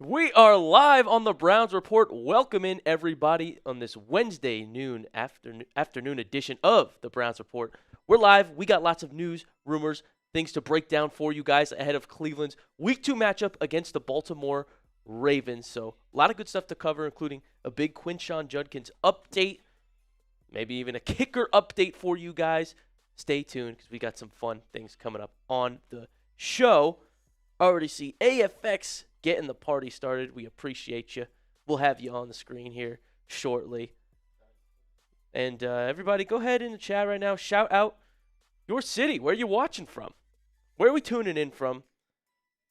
We are live on the Browns Report. Welcome in everybody on this Wednesday afternoon edition of the Browns Report. We're live. We got lots of news, rumors, things to break down for you guys ahead of Cleveland's Week 2 matchup against the Baltimore Ravens. So a lot of good stuff to cover, including a big Quinshon Judkins update, maybe even a kicker update for you guys. Stay tuned because we got some fun things coming up on the show. I already see AFX getting the party started. We appreciate you. We'll have you on the screen here shortly. And everybody, go ahead in the chat right now. Shout out your city, where you watching from. Where are we tuning in from?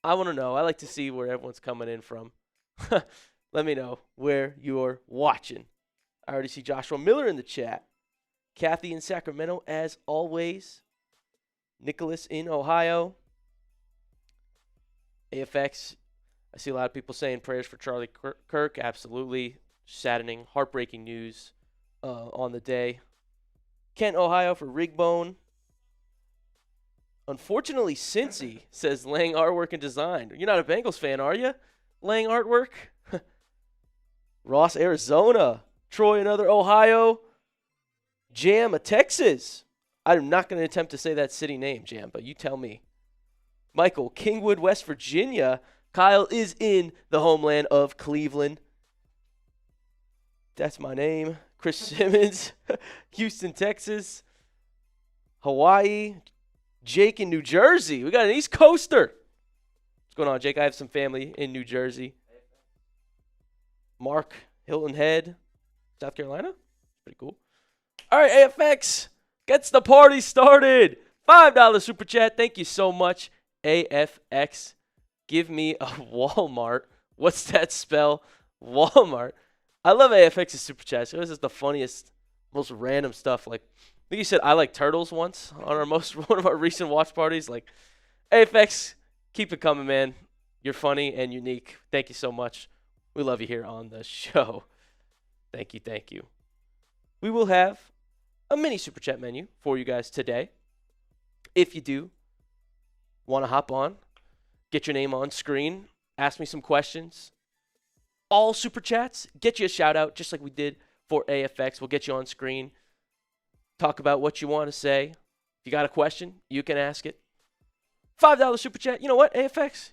I want to know. I like to see where everyone's coming in from. Let me know where you're watching. I already see Joshua Miller in the chat. Kathy in Sacramento, as always. Nicholas in Ohio. AFX, I see a lot of people saying prayers for Charlie Kirk. Absolutely saddening, heartbreaking news on the day. Kent, Ohio for Rigbone. Unfortunately, Cincy says Lang Artwork and Design. You're not a Bengals fan, are you? Lang Artwork? Ross, Arizona. Troy, another Ohio. Jam, a Texas. I'm not going to attempt to say that city name, Jam, but you tell me. Michael, Kingwood, West Virginia. Kyle is in the homeland of Cleveland. That's my name. Chris Simmons, Houston, Texas. Hawaii. Jake in New Jersey. We got an East Coaster. What's going on, Jake? I have some family in New Jersey. Mark, Hilton Head, South Carolina. Pretty cool. All right, AFX gets the party started. $5 super chat. Thank you so much, AFX. Give me a Walmart. What's that spell? Walmart. I love AFX's super chats. This is the funniest, most random stuff. Like, I think you said I like turtles once on one of our recent watch parties. Like, AFX, keep it coming, man. You're funny and unique. Thank you so much. We love you here on the show. Thank you, thank you. We will have a mini super chat menu for you guys today. If you do want to hop on, get your name on screen, ask me some questions. All super chats, get you a shout out just like we did for AFX. We'll get you on screen. Talk about what you want to say. If you got a question, you can ask it. $5 super chat. You know what, AFX?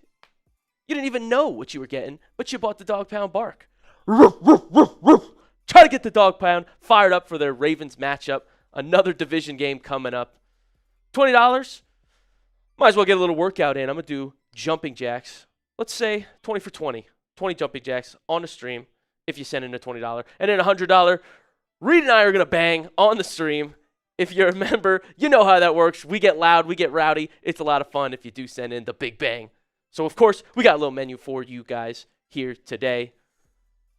You didn't even know what you were getting, but you bought the dog pound bark. Try to get the dog pound fired up for their Ravens matchup. Another division game coming up. $20. Might as well get a little workout in. I'm going to do jumping jacks. Let's say 20 for 20. 20 jumping jacks on the stream if you send in a $20. And then $100, Reed and I are going to bang on the stream. If you're a member, you know how that works. We get loud. We get rowdy. It's a lot of fun if you do send in the big bang. So, of course, we got a little menu for you guys here today.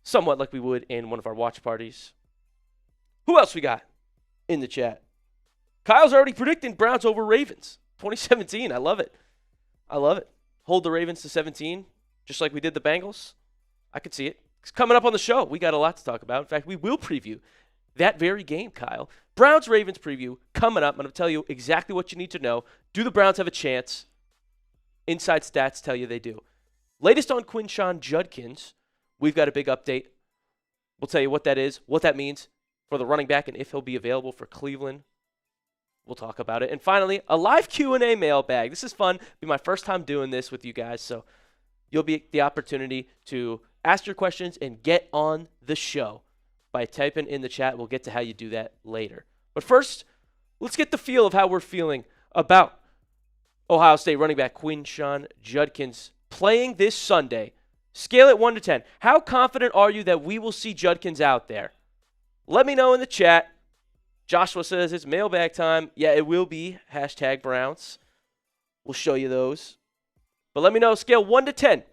Somewhat like we would in one of our watch parties. Who else we got in the chat? Kyle's already predicting Browns over Ravens. 2017. I love it. I love it. Hold the Ravens to 17, just like we did the Bengals. I could see it. It's coming up on the show. We got a lot to talk about. In fact, we will preview that very game, Kyle. Browns-Ravens preview coming up. I'm going to tell you exactly what you need to know. Do the Browns have a chance? Inside stats tell you they do. Latest on Quinshon Judkins. We've got a big update. We'll tell you what that is, what that means for the running back, and if he'll be available for Cleveland. We'll talk about it. And finally, a live Q&A mailbag. This is fun. It'll be my first time doing this with you guys, so you'll be the opportunity to ask your questions and get on the show by typing in the chat. We'll get to how you do that later. But first, let's get the feel of how we're feeling about Ohio State running back Quinshon Judkins playing this Sunday. Scale it 1 to 10. How confident are you that we will see Judkins out there? Let me know in the chat. Joshua says it's mailbag time. Yeah, it will be. Hashtag Browns. We'll show you those. But let me know, scale 1 to 10.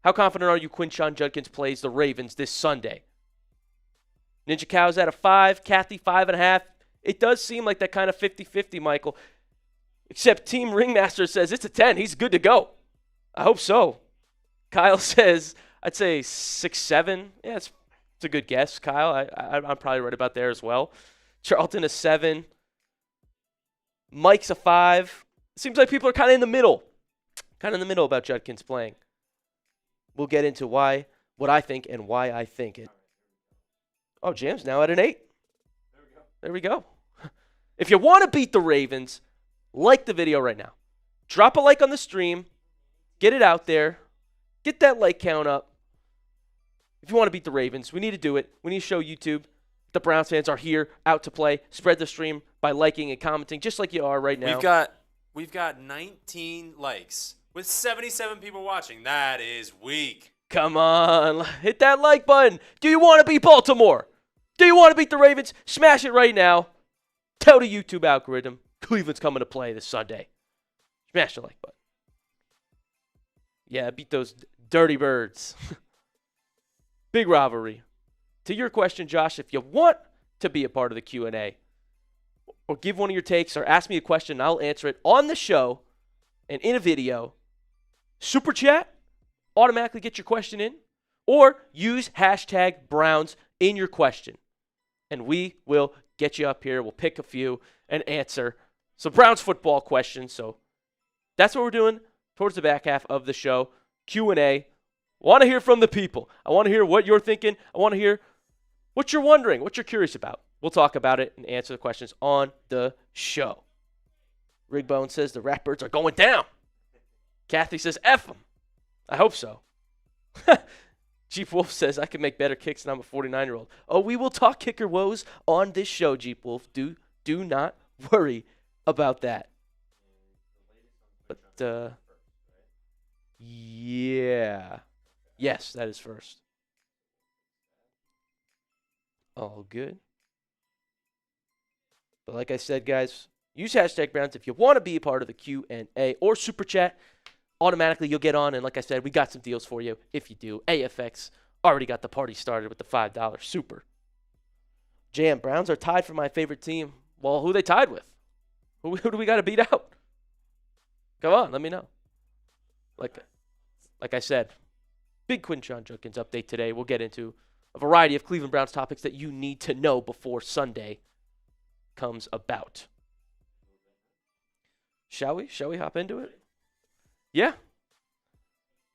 How confident are you Quinshon Judkins plays the Ravens this Sunday? Ninja Cow's at a 5. Kathy, 5.5. It does seem like that kind of 50-50, Michael. Except Team Ringmaster says it's a 10. He's good to go. I hope so. Kyle says, I'd say 6-7. Yeah, it's a good guess, Kyle. I'm probably right about there as well. Charlton a 7. Mike's a 5. It seems like people are kind of in the middle. Kind of in the middle about Judkins playing. we'll get into what I think and why I think it. Oh, Jam's now at an 8. There we go. If you want to beat the Ravens, like the video right now. Drop a like on the stream. Get it out there. Get that like count up. If you want to beat the Ravens, we need to do it. We need to show YouTube the Browns fans are here, out to play. Spread the stream by liking and commenting, just like you are right now. We've got 19 likes with 77 people watching. That is weak. Come on. Hit that like button. Do you want to beat Baltimore? Do you want to beat the Ravens? Smash it right now. Tell the YouTube algorithm Cleveland's coming to play this Sunday. Smash the like button. Yeah, beat those dirty birds. Big rivalry. To your question, Josh, if you want to be a part of the Q&A or give one of your takes or ask me a question, I'll answer it on the show and in a video. Super chat, automatically get your question in, or use hashtag Browns in your question. And we will get you up here. We'll pick a few and answer some Browns football questions. So that's what we're doing towards the back half of the show. Q&A. Want to hear from the people. I want to hear what you're thinking. I want to hear what you're wondering, what you're curious about. We'll talk about it and answer the questions on the show. Rigbone says the Ratbirds are going down. Kathy says F them. I hope so. Jeep Wolf says I can make better kicks and I'm a 49-year-old. Oh, we will talk kicker woes on this show, Jeep Wolf. Do not worry about that. But, yeah. Yes, that is first. All good. But like I said, guys, use hashtag Browns if you want to be a part of the Q&A or Super Chat. Automatically, you'll get on. And like I said, we got some deals for you if you do. AFX already got the party started with the $5 Super. Jam, Browns are tied for my favorite team. Well, who they tied with? Who do we got to beat out? Come on, let me know. Like I said, big Quinshon Judkins update today. We'll get into a variety of Cleveland Browns topics that you need to know before Sunday comes about. Shall we? Shall we hop into it? Yeah.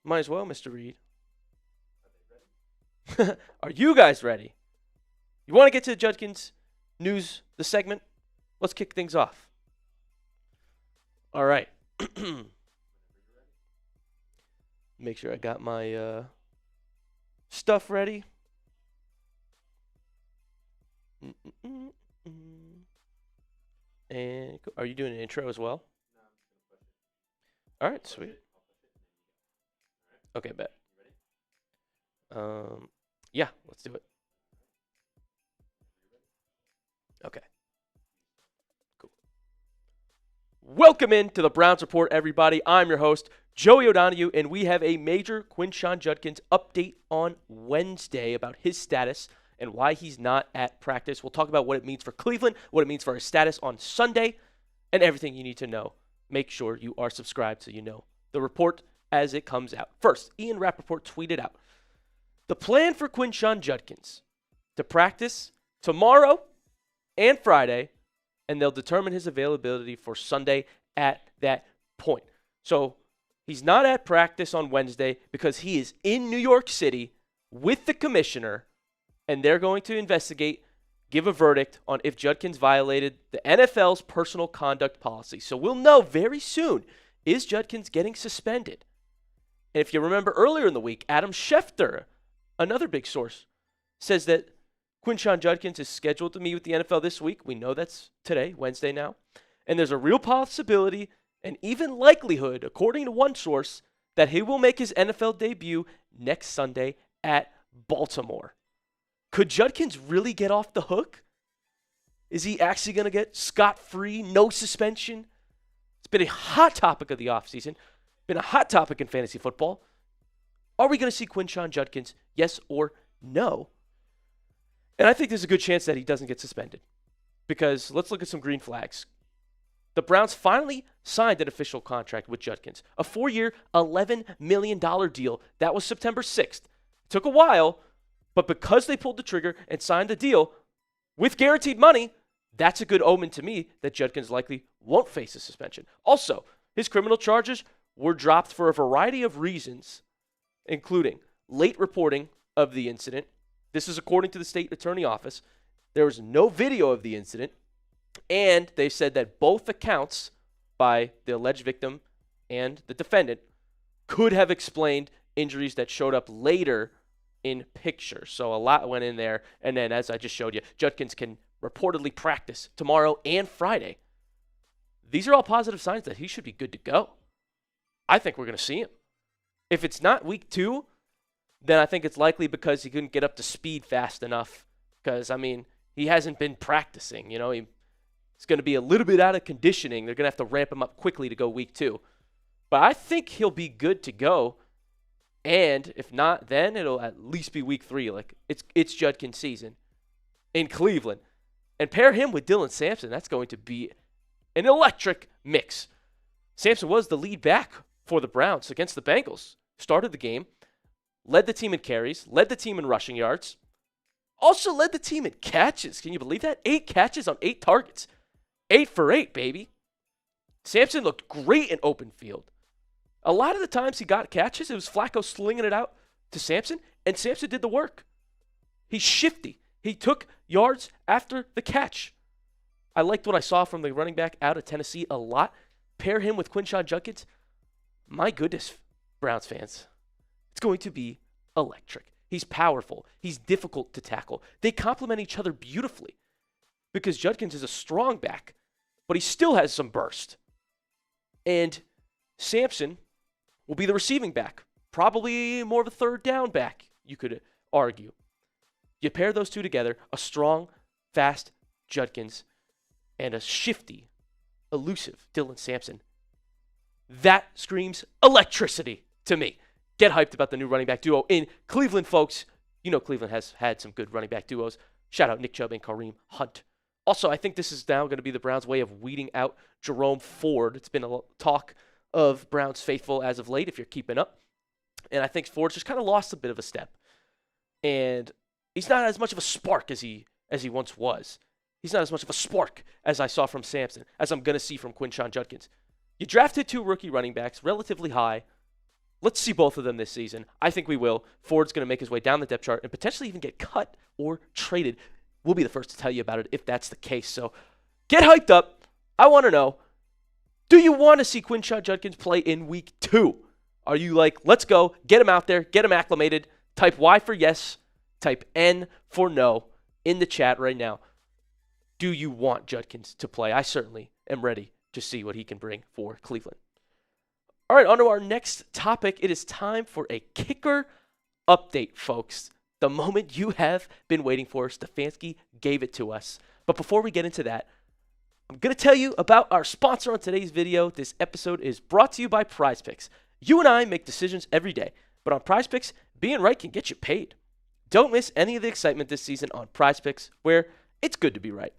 Might as well, Mr. Reed. Are you guys ready? You want to get to Judkins news, the segment? Let's kick things off. All right. Make sure I got my stuff ready. And are you doing an intro as well? All right, sweet. Okay, bet. Yeah, let's do it. Okay. Cool. Welcome in to the Browns Report, everybody. I'm your host, Joey O'Donoghue, and we have a major Quinshon Judkins update on Wednesday about his status and why he's not at practice. We'll talk about what it means for Cleveland, what it means for his status on Sunday, and everything you need to know. Make sure you are subscribed so you know the report as it comes out. First, Ian Rappaport tweeted out, the plan for Quinshon Judkins to practice tomorrow and Friday, and they'll determine his availability for Sunday at that point. So he's not at practice on Wednesday because he is in New York City with the commissioner, and they're going to investigate, give a verdict on if Judkins violated the NFL's personal conduct policy. So we'll know very soon, is Judkins getting suspended? And if you remember earlier in the week, Adam Schefter, another big source, says that Quinshon Judkins is scheduled to meet with the NFL this week. We know that's today, Wednesday now. And there's a real possibility and even likelihood, according to one source, that he will make his NFL debut next Sunday at Baltimore. Could Judkins really get off the hook? Is he actually going to get scot-free, no suspension? It's been a hot topic of the offseason, been a hot topic in fantasy football. Are we going to see Quinshon Judkins, yes or no? And I think there's a good chance that he doesn't get suspended because let's look at some green flags. The Browns finally signed an official contract with Judkins, a 4-year, $11 million deal. That was September 6th. It took a while, but because they pulled the trigger and signed the deal with guaranteed money, that's a good omen to me that Judkins likely won't face a suspension. Also, his criminal charges were dropped for a variety of reasons including late reporting of the incident. This is according to the state attorney office. There was no video of the incident, and they said that both accounts by the alleged victim and the defendant could have explained injuries that showed up later in pictures. So a lot went in there, and then as I just showed you, Judkins can reportedly practice tomorrow and Friday. These are all positive signs that he should be good to go. I think we're going to see him. If it's not week 2, then I think it's likely because he couldn't get up to speed fast enough. Because, I mean, he hasn't been practicing. You know, he's going to be a little bit out of conditioning. They're going to have to ramp him up quickly to go week 2. But I think he'll be good to go. And if not, then it'll at least be week 3. Like, it's Judkins season in Cleveland. And pair him with Dylan Sampson. That's going to be an electric mix. Sampson was the lead back for the Browns against the Bengals. Started the game, led the team in carries, led the team in rushing yards, also led the team in catches. Can you believe that? 8 catches on 8 targets. 8 for 8, baby. Sampson looked great in open field. A lot of the times he got catches, it was Flacco slinging it out to Sampson, and Sampson did the work. He's shifty. He took yards after the catch. I liked what I saw from the running back out of Tennessee a lot. Pair him with Quinshon Judkins. My goodness, Browns fans. It's going to be electric. He's powerful. He's difficult to tackle. They complement each other beautifully because Judkins is a strong back, but he still has some burst. And Sampson will be the receiving back, probably more of a third down back, you could argue. You pair those two together, a strong, fast Judkins and a shifty, elusive Dylan Sampson. That screams electricity to me. Get hyped about the new running back duo in Cleveland, folks. You know Cleveland has had some good running back duos. Shout out Nick Chubb and Kareem Hunt. Also, I think this is now going to be the Browns' way of weeding out Jerome Ford. It's been a talk of Browns faithful as of late, if you're keeping up. And I think Ford's just kind of lost a bit of a step. And he's not as much of a spark as he once was. He's not as much of a spark as I saw from Sampson, as I'm going to see from Quinshon Judkins. You drafted 2 rookie running backs, relatively high. Let's see both of them this season. I think we will. Ford's going to make his way down the depth chart and potentially even get cut or traded. We'll be the first to tell you about it if that's the case. So get hyped up. I want to know, do you want to see Quinshon Judkins play in week 2? Are you like, let's go, get him out there, get him acclimated. Type Y for yes, type N for no in the chat right now. Do you want Judkins to play? I certainly am ready to see what he can bring for Cleveland. All right, on to our next topic. It is time for a kicker update, folks. The moment you have been waiting for. Stefanski gave it to us. But before we get into that, I'm going to tell you about our sponsor on today's video. This episode is brought to you by PrizePicks. You and I make decisions every day, but on PrizePicks, being right can get you paid. Don't miss any of the excitement this season on PrizePicks, where it's good to be right.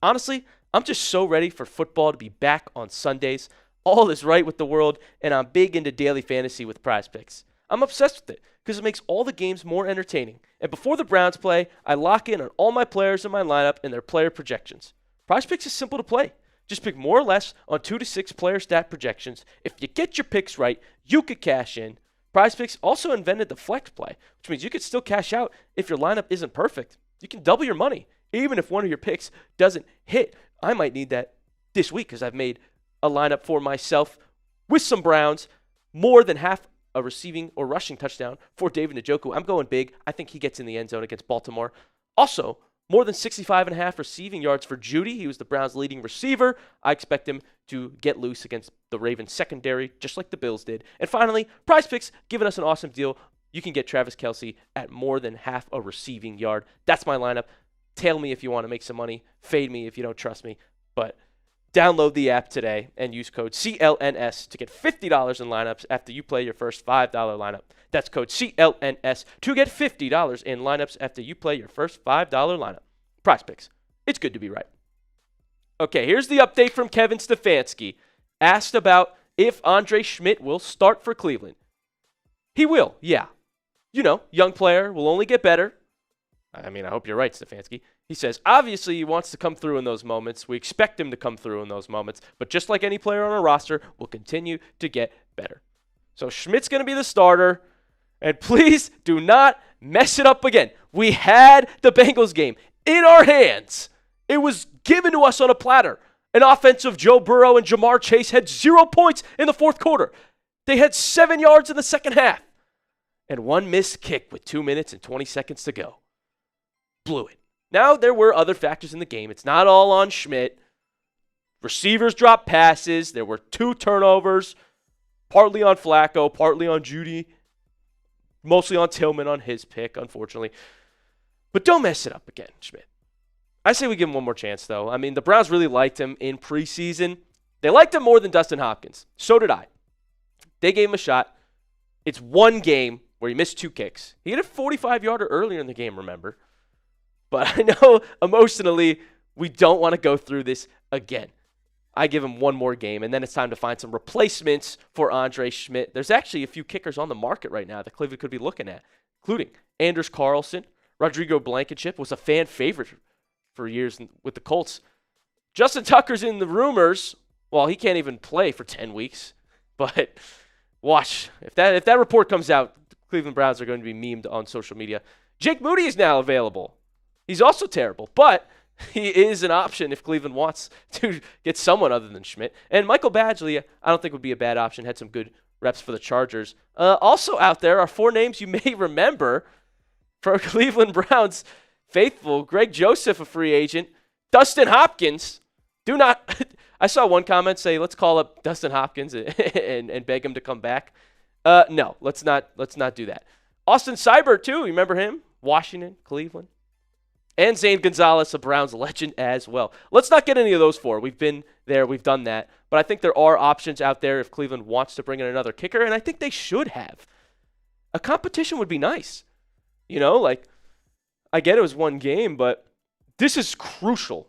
Honestly, I'm just so ready for football to be back on Sundays. All is right with the world, and I'm big into daily fantasy with PrizePicks. I'm obsessed with it because it makes all the games more entertaining. And before the Browns play, I lock in on all my players in my lineup and their player projections. PrizePicks is simple to play. Just pick more or less on 2 to 6 player stat projections. If you get your picks right, you could cash in. PrizePicks also invented the flex play, which means you could still cash out if your lineup isn't perfect. You can double your money, even if one of your picks doesn't hit. I might need that this week because I've made a lineup for myself with some Browns, more than half a receiving or rushing touchdown for David Njoku. I'm going big. I think he gets in the end zone against Baltimore. Also, more than 65.5 receiving yards for Judy. He was the Browns' leading receiver. I expect him to get loose against the Ravens secondary, just like the Bills did. And finally, PrizePicks giving us an awesome deal. You can get Travis Kelce at more than half a receiving yard. That's my lineup. Tail me if you want to make some money. Fade me if you don't trust me. But download the app today and use code CLNS to get $50 in lineups after you play your first $5 lineup. That's code CLNS to get $50 in lineups after you play your first $5 lineup. PrizePicks. It's good to be right. Okay, here's the update from Kevin Stefanski. Asked about if Andre Szmyt will start for Cleveland. He will, yeah. You know, young player will only get better. I mean, I hope you're right, Stefanski. He says, obviously he wants to come through in those moments. We expect him to come through in those moments. But just like any player on our roster, will continue to get better. So Schmidt's going to be the starter. And please do not mess it up again. We had the Bengals game in our hands. It was given to us on a platter. An offensive Joe Burrow and Jamar Chase had 0 points in the fourth quarter. They had 7 yards in the second half. And one missed kick with 2 minutes and 20 seconds to go. Blew it. Now, there were other factors in the game. It's not all on Szmyt. Receivers dropped passes. There were 2 turnovers, partly on Flacco, partly on Judy, mostly on Tillman on his pick, unfortunately. But don't mess it up again, Szmyt. I say we give him one more chance, though. I mean, the Browns really liked him in preseason. They liked him more than Dustin Hopkins. So did I. They gave him a shot. It's one game where he missed 2 kicks. He hit a 45-yarder earlier in the game, remember? But I know emotionally we don't want to go through this again. I give him one more game, and then it's time to find some replacements for Andre Szmyt. There's actually a few kickers on the market right now that Cleveland could be looking at, including Anders Carlson. Rodrigo Blankenship was a fan favorite for years with the Colts. Justin Tucker's in the rumors. Well, he can't even play for 10 weeks. But watch. If that report comes out, the Cleveland Browns are going to be memed on social media. Jake Moody is now available. He's also terrible, but he is an option if Cleveland wants to get someone other than Szmyt. And Michael Badgley, I don't think would be a bad option. Had some good reps for the Chargers. Also out there are 4 names you may remember for Cleveland Browns faithful. Greg Joseph, a free agent. Dustin Hopkins. I saw one comment say, let's call up Dustin Hopkins and beg him to come back. No, let's not do that. Austin Seibert, too. You remember him? Washington, Cleveland. And Zane Gonzalez, a Browns legend as well. Let's not get any of those 4. We've been there. We've done that. But I think there are options out there if Cleveland wants to bring in another kicker, and I think they should have. A competition would be nice. You know, like, I get it was one game, but this is crucial.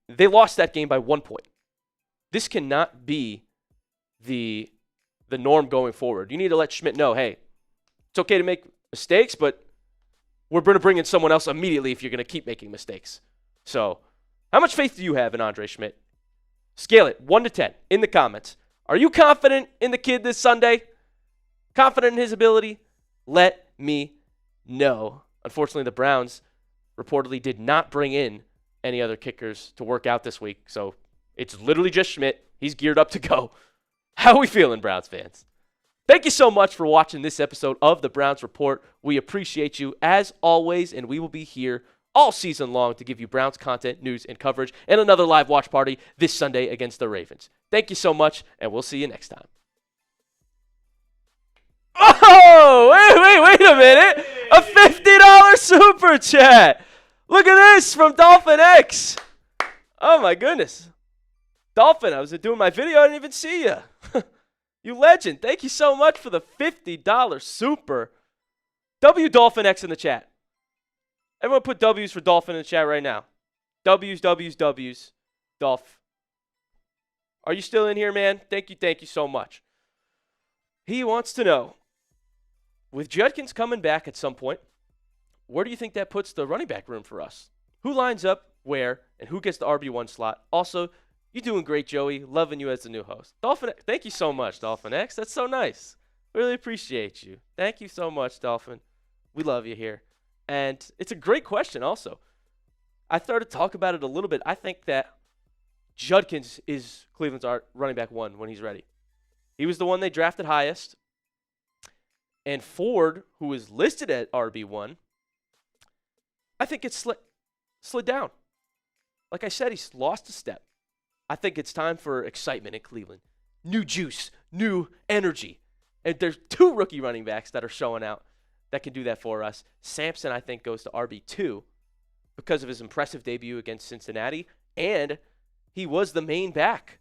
They lost that game by 1 point. This cannot be the norm going forward. You need to let Szmyt know, hey, it's okay to make mistakes, but we're going to bring in someone else immediately if you're going to keep making mistakes. So, how much faith do you have in Andre Szmyt? Scale it 1 to 10 in the comments. Are you confident in the kid this Sunday? Confident in his ability? Let me know. Unfortunately, the Browns reportedly did not bring in any other kickers to work out this week. So, it's literally just Szmyt. He's geared up to go. How are we feeling, Browns fans? Thank you so much for watching this episode of the Browns Report. We appreciate you as always, and we will be here all season long to give you Browns content, news, and coverage, and another live watch party this Sunday against the Ravens. Thank you so much, and we'll see you next time. Oh, wait a minute. A $50 super chat. Look at this from Dolphin X. Oh, my goodness. Dolphin, I was doing my video. I didn't even see you. You legend. Thank you so much for the $50 super. W Dolphin X in the chat. Everyone put W's for Dolphin in the chat right now. W's. Dolph. Are you still in here, man? Thank you so much. He wants to know, with Judkins coming back at some point, where do you think that puts the running back room for us? Who lines up where, and who gets the RB1 slot? Also, you're doing great, Joey. Loving you as the new host. Dolphin, thank you so much, Dolphin X. That's so nice. Really appreciate you. Thank you so much, Dolphin. We love you here. And it's a great question also. I started to talk about it a little bit. I think that Judkins is Cleveland's running back 1 when he's ready. He was the one they drafted highest. And Ford, who is listed at RB1, I think it's slid down. Like I said, he's lost a step. I think it's time for excitement in Cleveland. New juice, new energy. And there's 2 rookie running backs that are showing out that can do that for us. Sampson, I think, goes to RB2 because of his impressive debut against Cincinnati, and he was the main back.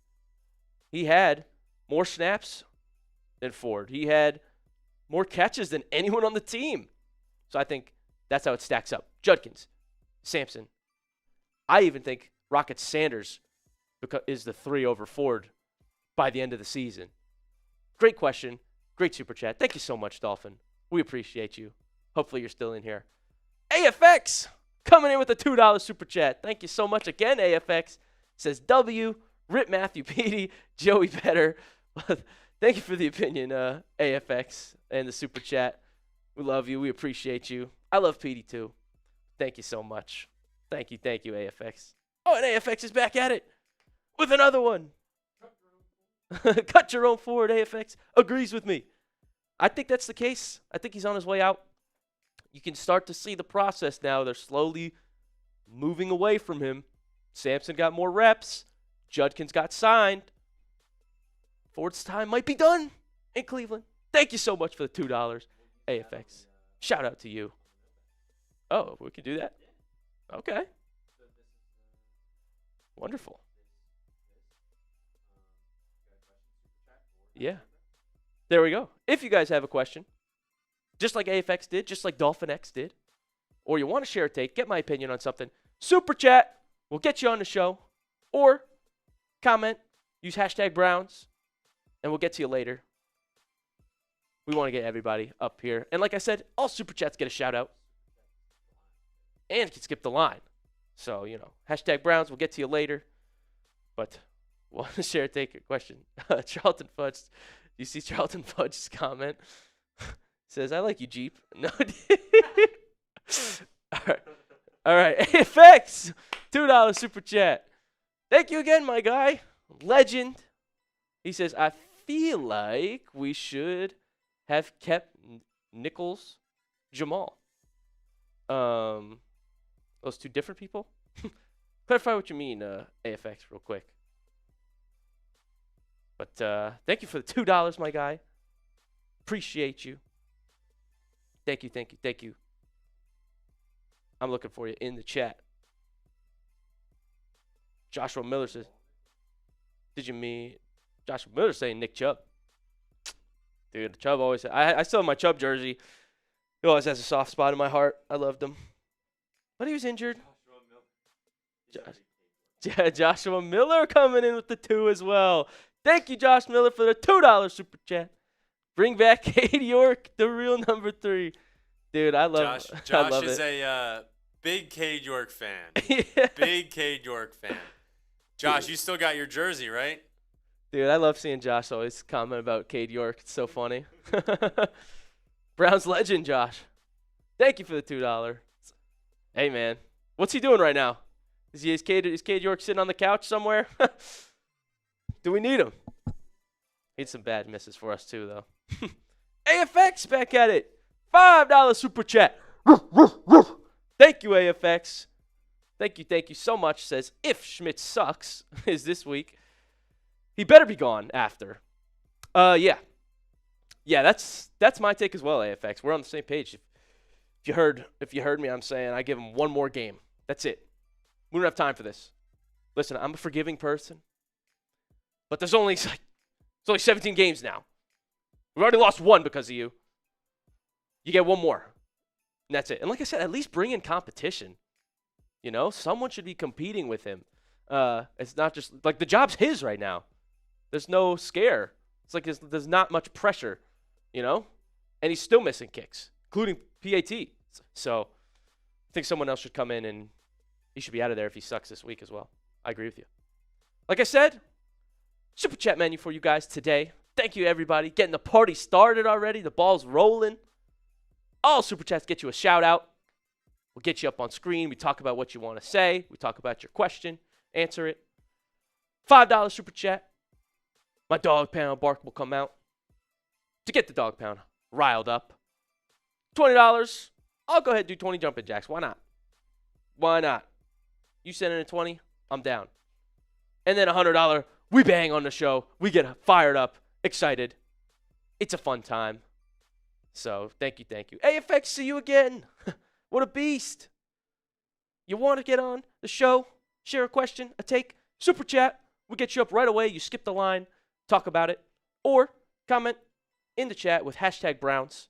He had more snaps than Ford. He had more catches than anyone on the team. So I think that's how it stacks up. Judkins, Sampson. I even think Rocket Sanders is the 3 over Ford by the end of the season. Great question. Great super chat. Thank you so much, Dolphin. We appreciate you. Hopefully you're still in here. AFX coming in with a $2 super chat. Thank you so much again, AFX. Says W, Rip Matthew Petey, Joey Better. Thank you for the opinion, AFX, and the super chat. We love you. We appreciate you. I love Petey too. Thank you so much. Thank you, AFX. Oh, and AFX is back at it with another one. Cut your own forward, AFX. Agrees with me. I think that's the case. I think he's on his way out. You can start to see the process now. They're slowly moving away from him. Sampson got more reps. Judkins got signed. Ford's time might be done in Cleveland. Thank you so much for the $2, AFX. Shout out to you. Oh, we can do that? Okay. Wonderful. Yeah. There we go. If you guys have a question, just like AFX did, just like Dolphin X did, or you want to share a take, get my opinion on something, super chat. We'll get you on the show. Or comment, use hashtag Browns, and we'll get to you later. We want to get everybody up here. And like I said, all super chats get a shout out. And can skip the line. So, hashtag Browns, we'll get to you later. But we'll share, take a question. Charlton Fudge, you see Charlton Fudge's comment? Says, I like you, Jeep. No. All right. AFX, $2 super chat. Thank you again, my guy. Legend. He says, I feel like we should have kept Nichols Jamal. Those two different people? Clarify what you mean, AFX, real quick. But thank you for the $2, my guy. Appreciate you. Thank you. I'm looking for you in the chat. Joshua Miller says, did you mean Joshua Miller saying Nick Chubb? Dude, Chubb always, I still have my Chubb jersey. He always has a soft spot in my heart. I loved him. But he was injured. Joshua Miller coming in with the 2 as well. Thank you, Josh Miller, for the $2 super chat. Bring back Cade York, the real number 3. Dude, I love it. Josh is a big Cade York fan. Yeah. Big Cade York fan. Josh, dude, you still got your jersey, right? Dude, I love seeing Josh always comment about Cade York. It's so funny. Browns legend, Josh. Thank you for the $2. Hey, man. What's he doing right now? Is Cade York sitting on the couch somewhere? Do we need him? Need some bad misses for us, too, though. AFX back at it. $5 super chat. Thank you, AFX. Thank you so much. Says, if Szmyt sucks is this week, he better be gone after. Yeah. Yeah, that's my take as well, AFX. We're on the same page. If you heard me, I'm saying I give him one more game. That's it. We don't have time for this. Listen, I'm a forgiving person, but there's only 17 games now. We've already lost 1 because of you. You get 1 more, and that's it. And like I said, at least bring in competition. Someone should be competing with him. It's not just like the job's his right now. There's no scare. It's like there's not much pressure, and he's still missing kicks, including PAT. So I think someone else should come in, and he should be out of there if he sucks this week as well. I agree with you. Like I said, super chat menu for you guys today. Thank you, everybody. Getting the party started already. The ball's rolling. All super chats get you a shout out. We'll get you up on screen. We talk about what you want to say. We talk about your question. Answer it. $5 super chat. My dog pound bark will come out to get the dog pound riled up. $20. I'll go ahead and do 20 jumping jacks. Why not? Why not? You send in a 20, I'm down. And then $100, we bang on the show. We get fired up, excited. It's a fun time. So thank you. AFX, see you again. What a beast. You want to get on the show, share a question, a take, super chat. We'll get you up right away. You skip the line, talk about it, or comment in the chat with hashtag Browns,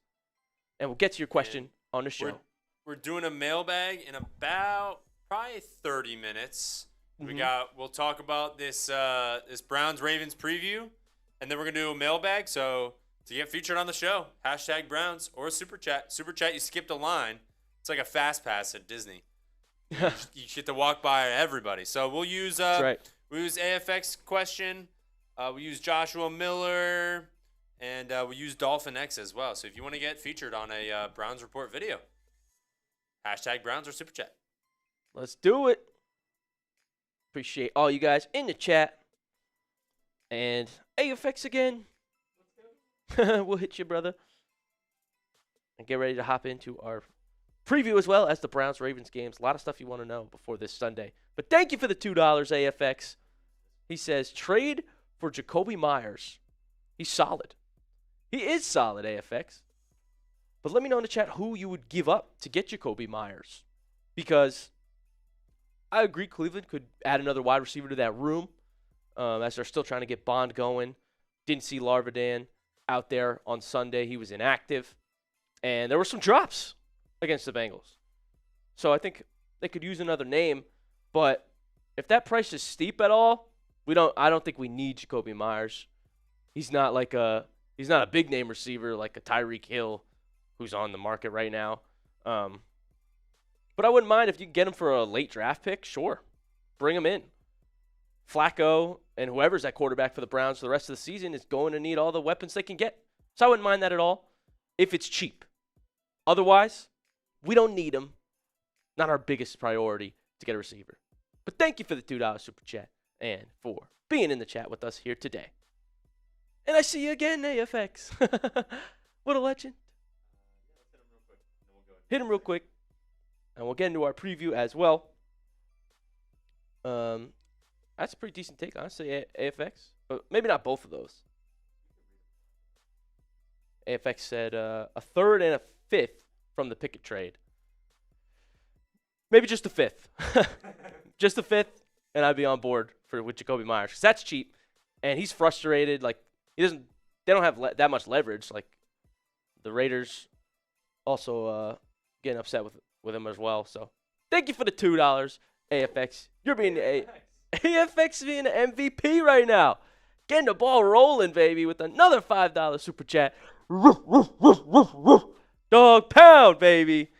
and we'll get to your question on the show. We're doing a mailbag in about probably 30 minutes. Mm-hmm. We'll talk about this Browns Ravens preview, and then we're gonna do a mailbag. So to get featured on the show, hashtag Browns or super chat. Super chat, you skipped a line. It's like a fast pass at Disney. You get to walk by everybody. So we'll use That's right. we use AFX question. We use Joshua Miller. And we use Dolphin X as well. So if you want to get featured on a Browns Report video, hashtag Browns or Super Chat. Let's do it. Appreciate all you guys in the chat. And AFX again. We'll hit you, brother. And get ready to hop into our preview as well as the Browns-Ravens games. A lot of stuff you want to know before this Sunday. But thank you for the $2, AFX. He says, trade for Jacoby Myers. He's solid. He is solid, AFX. But let me know in the chat who you would give up to get Jacoby Myers. Because I agree Cleveland could add another wide receiver to that room as they're still trying to get Bond going. Didn't see Larvadan out there on Sunday. He was inactive. And there were some drops against the Bengals. So I think they could use another name. But if that price is steep at all, I don't think we need Jacoby Myers. He's not a big name receiver like a Tyreek Hill who's on the market right now. But I wouldn't mind if you can get him for a late draft pick. Sure. Bring him in. Flacco and whoever's that quarterback for the Browns for the rest of the season is going to need all the weapons they can get. So I wouldn't mind that at all if it's cheap. Otherwise, we don't need him. Not our biggest priority to get a receiver. But thank you for the $2 super chat and for being in the chat with us here today. And I see you again, AFX. What a legend. Hit him real quick. And we'll get into our preview as well. That's a pretty decent take, honestly, AFX. But maybe not both of those. AFX said a third and a fifth from the Pickett trade. Maybe just a fifth. Just a fifth, and I'd be on board with Jacoby Myers. Because that's cheap, and he's frustrated. Like, they don't have that much leverage. Like, the Raiders also getting upset with him as well. So, thank you for the $2, AFX. You're being AFX being an MVP right now. Getting the ball rolling, baby, with another $5 super chat. Dog pound, baby.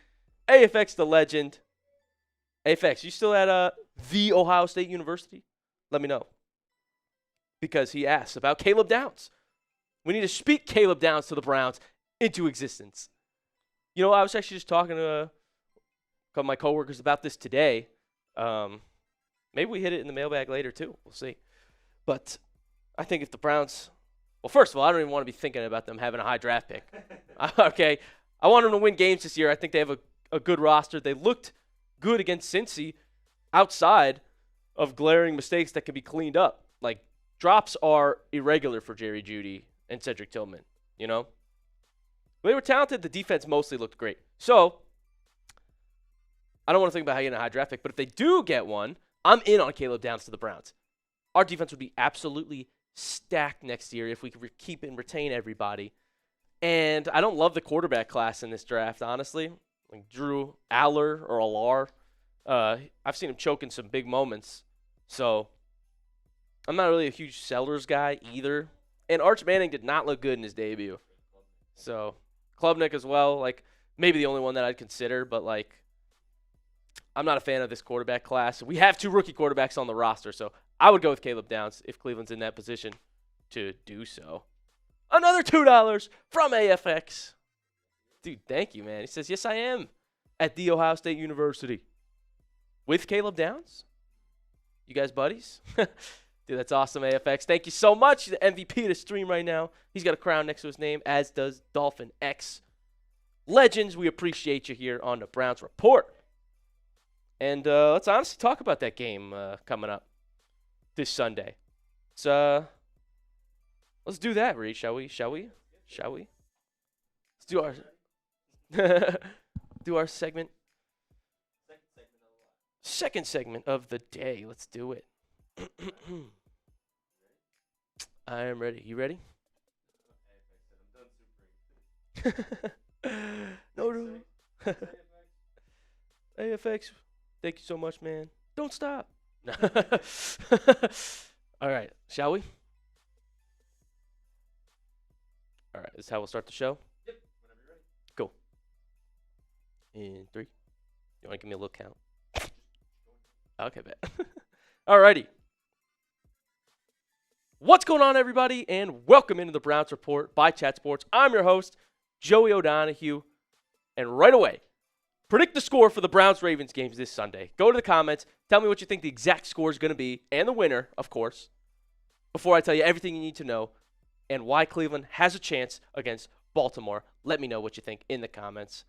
AFX the legend. AFX, you still at the Ohio State University? Let me know. Because he asked about Caleb Downs. We need to speak Caleb Downs to the Browns into existence. You know, I was actually just talking to a couple of my coworkers about this today. Maybe we hit it in the mailbag later, too. We'll see. But I think if the Browns – well, first of all, I don't even want to be thinking about them having a high draft pick. Okay? I want them to win games this year. I think they have a good roster. They looked good against Cincy outside of glaring mistakes that can be cleaned up. Like, drops are irregular for Jerry Jeudy and Cedric Tillman, you know? They were talented. The defense mostly looked great. So, I don't want to think about how you get a high draft pick, but if they do get one, I'm in on Caleb Downs to the Browns. Our defense would be absolutely stacked next year if we could keep and retain everybody. And I don't love the quarterback class in this draft, honestly. Like Drew Aller or Allar. I've seen him choke in some big moments. So, I'm not really a huge Sellers guy either. And Arch Manning did not look good in his debut. So, Klubnik as well. Like, maybe the only one that I'd consider. But, like, I'm not a fan of this quarterback class. We have 2 rookie quarterbacks on the roster. So, I would go with Caleb Downs if Cleveland's in that position to do so. Another $2 from AFX. Dude, thank you, man. He says, yes, I am at The Ohio State University. With Caleb Downs? You guys buddies? Dude, that's awesome, AFX. Thank you so much. He's the MVP of the stream right now. He's got a crown next to his name, as does Dolphin X. Legends, we appreciate you here on the Browns Report. And let's honestly talk about that game coming up this Sunday. Let's do that, Reed, shall we? Let's do our segment. Second segment of the day. Let's do it. I am ready. You ready? No. AFX, thank you so much, man. Don't stop. All right, shall we? All right, this is how we'll start the show? Yep, whenever you're ready. Cool. In 3. You want to give me a little count? Okay, bet. All righty. What's going on, everybody, and welcome into the Browns Report by Chat Sports. I'm your host, Joey O'Donohue, and right away, predict the score for the Browns-Ravens games this Sunday. Go to the comments, tell me what you think the exact score is going to be, and the winner, of course, before I tell you everything you need to know and why Cleveland has a chance against Baltimore. Let me know what you think in the comments.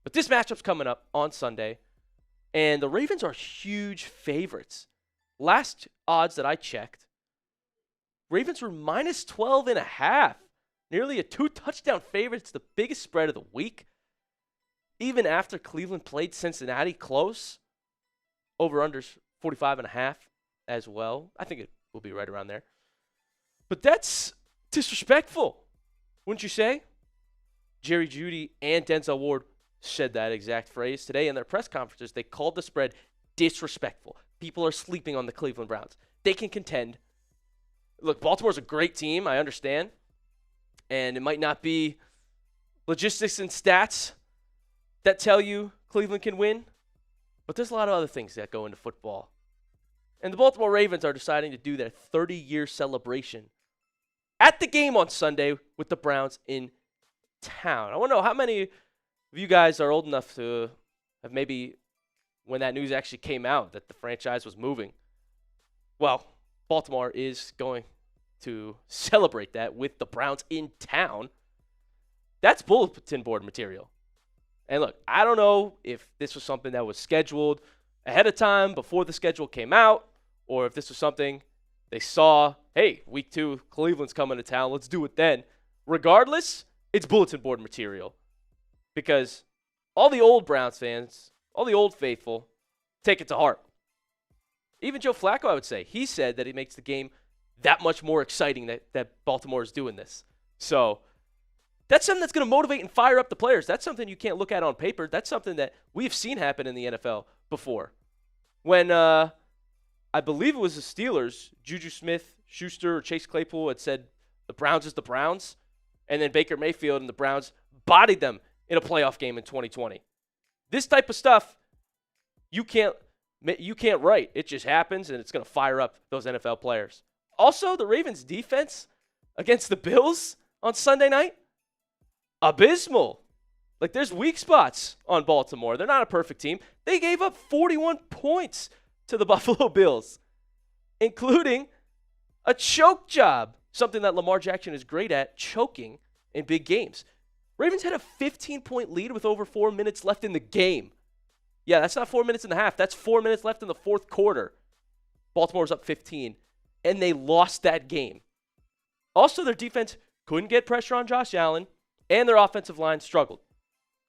But this matchup's coming up on Sunday, and the Ravens are huge favorites. Last odds that I checked, Ravens were minus 12.5. Nearly a 2-touchdown favorite. It's the biggest spread of the week. Even after Cleveland played Cincinnati close, over-unders 45.5 as well. I think it will be right around there. But that's disrespectful, wouldn't you say? Jerry Jeudy and Denzel Ward said that exact phrase today in their press conferences. They called the spread disrespectful. People are sleeping on the Cleveland Browns. They can contend. Look, Baltimore's a great team, I understand. And it might not be logistics and stats that tell you Cleveland can win, but there's a lot of other things that go into football. And the Baltimore Ravens are deciding to do their 30-year celebration at the game on Sunday with the Browns in town. I want to know how many of you guys are old enough to have maybe, when that news actually came out that the franchise was moving. Well, Baltimore is going to celebrate that with the Browns in town. That's bulletin board material. And look, I don't know if this was something that was scheduled ahead of time before the schedule came out, or if this was something they saw, hey, week 2, Cleveland's coming to town, let's do it then. Regardless, it's bulletin board material. Because all the old Browns fans, all the old faithful, take it to heart. Even Joe Flacco, I would say, he said that he makes the game that much more exciting that Baltimore is doing this. So that's something that's going to motivate and fire up the players. That's something you can't look at on paper. That's something that we've seen happen in the NFL before. When I believe it was the Steelers, Juju Smith-Schuster, or Chase Claypool had said the Browns is the Browns, and then Baker Mayfield and the Browns bodied them in a playoff game in 2020. This type of stuff, you can't write. It just happens, and it's going to fire up those NFL players. Also, the Ravens' defense against the Bills on Sunday night, abysmal. Like, there's weak spots on Baltimore. They're not a perfect team. They gave up 41 points to the Buffalo Bills, including a choke job, something that Lamar Jackson is great at, choking in big games. Ravens had a 15-point lead with over 4 minutes left in the game. Yeah, that's not 4 minutes and a half. That's 4 minutes left in the fourth quarter. Baltimore's up 15, and they lost that game. Also, their defense couldn't get pressure on Josh Allen, and their offensive line struggled.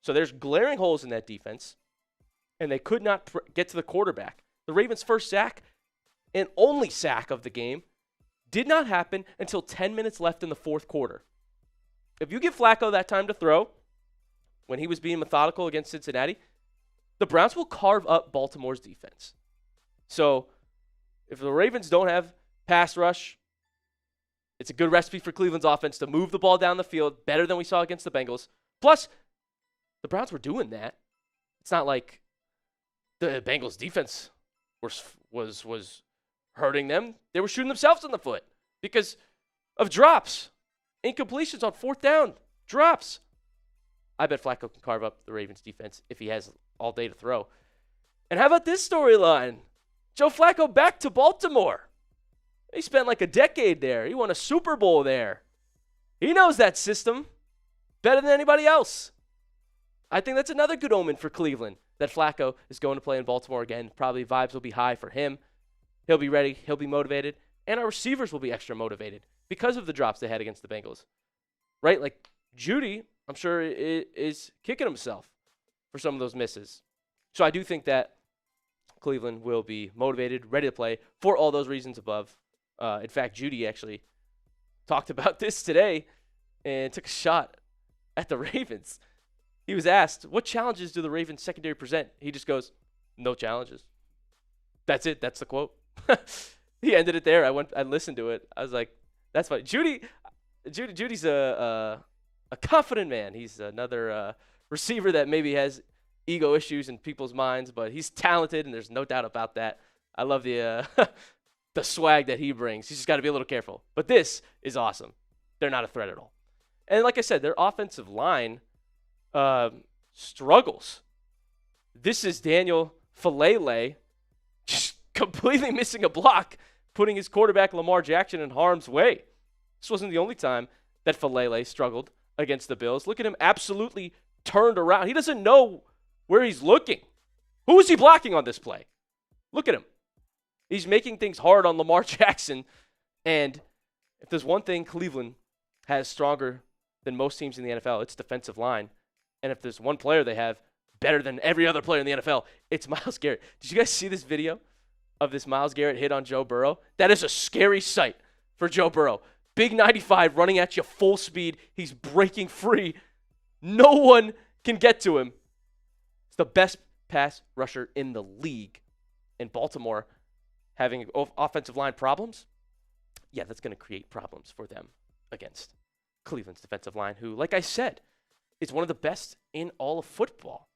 So there's glaring holes in that defense, and they could not get to the quarterback. The Ravens' first sack, and only sack of the game, did not happen until 10 minutes left in the fourth quarter. If you give Flacco that time to throw, when he was being methodical against Cincinnati, the Browns will carve up Baltimore's defense. So if the Ravens don't have pass rush, it's a good recipe for Cleveland's offense to move the ball down the field better than we saw against the Bengals. Plus, the Browns were doing that. It's not like the Bengals' defense was hurting them. They were shooting themselves in the foot because of drops, incompletions on fourth down, drops. I bet Flacco can carve up the Ravens' defense if he has all day to throw. And how about this storyline? Joe Flacco back to Baltimore. He spent like a decade there. He won a Super Bowl there. He knows that system better than anybody else. I think that's another good omen for Cleveland, that Flacco is going to play in Baltimore again. Probably vibes will be high for him. He'll be ready. He'll be motivated. And our receivers will be extra motivated because of the drops they had against the Bengals. Right? Like, Jeudy, I'm sure, is kicking himself for some of those misses. So I do think that Cleveland will be motivated, ready to play for all those reasons above. In fact, Jeudy actually talked about this today and took a shot at the Ravens. He was asked, what challenges do the Ravens secondary present? He just goes, no challenges. That's it. That's the quote. He ended it there. I listened to it. I was like, that's funny. Judy's a confident man. He's another receiver that maybe has ego issues in people's minds, but he's talented, and there's no doubt about that. I love the the swag that he brings. He's just got to be a little careful. But this is awesome. They're not a threat at all. And like I said, their offensive line struggles. This is Daniel Falele just completely missing a block, putting his quarterback Lamar Jackson in harm's way. This wasn't the only time that Falele struggled against the Bills. Look at him absolutely turned around. He doesn't know where he's looking. Who is he blocking on this play? Look at him. He's making things hard on Lamar Jackson. And if there's one thing Cleveland has stronger than most teams in the NFL, it's defensive line. And if there's one player they have better than every other player in the NFL, it's Myles Garrett. Did you guys see this video of this Myles Garrett hit on Joe Burrow? That is a scary sight for Joe Burrow. Big 95 running at you full speed. He's breaking free. No one can get to him. It's the best pass rusher in the league. In Baltimore, having offensive line problems, yeah, that's going to create problems for them against Cleveland's defensive line, who, like I said, is one of the best in all of football.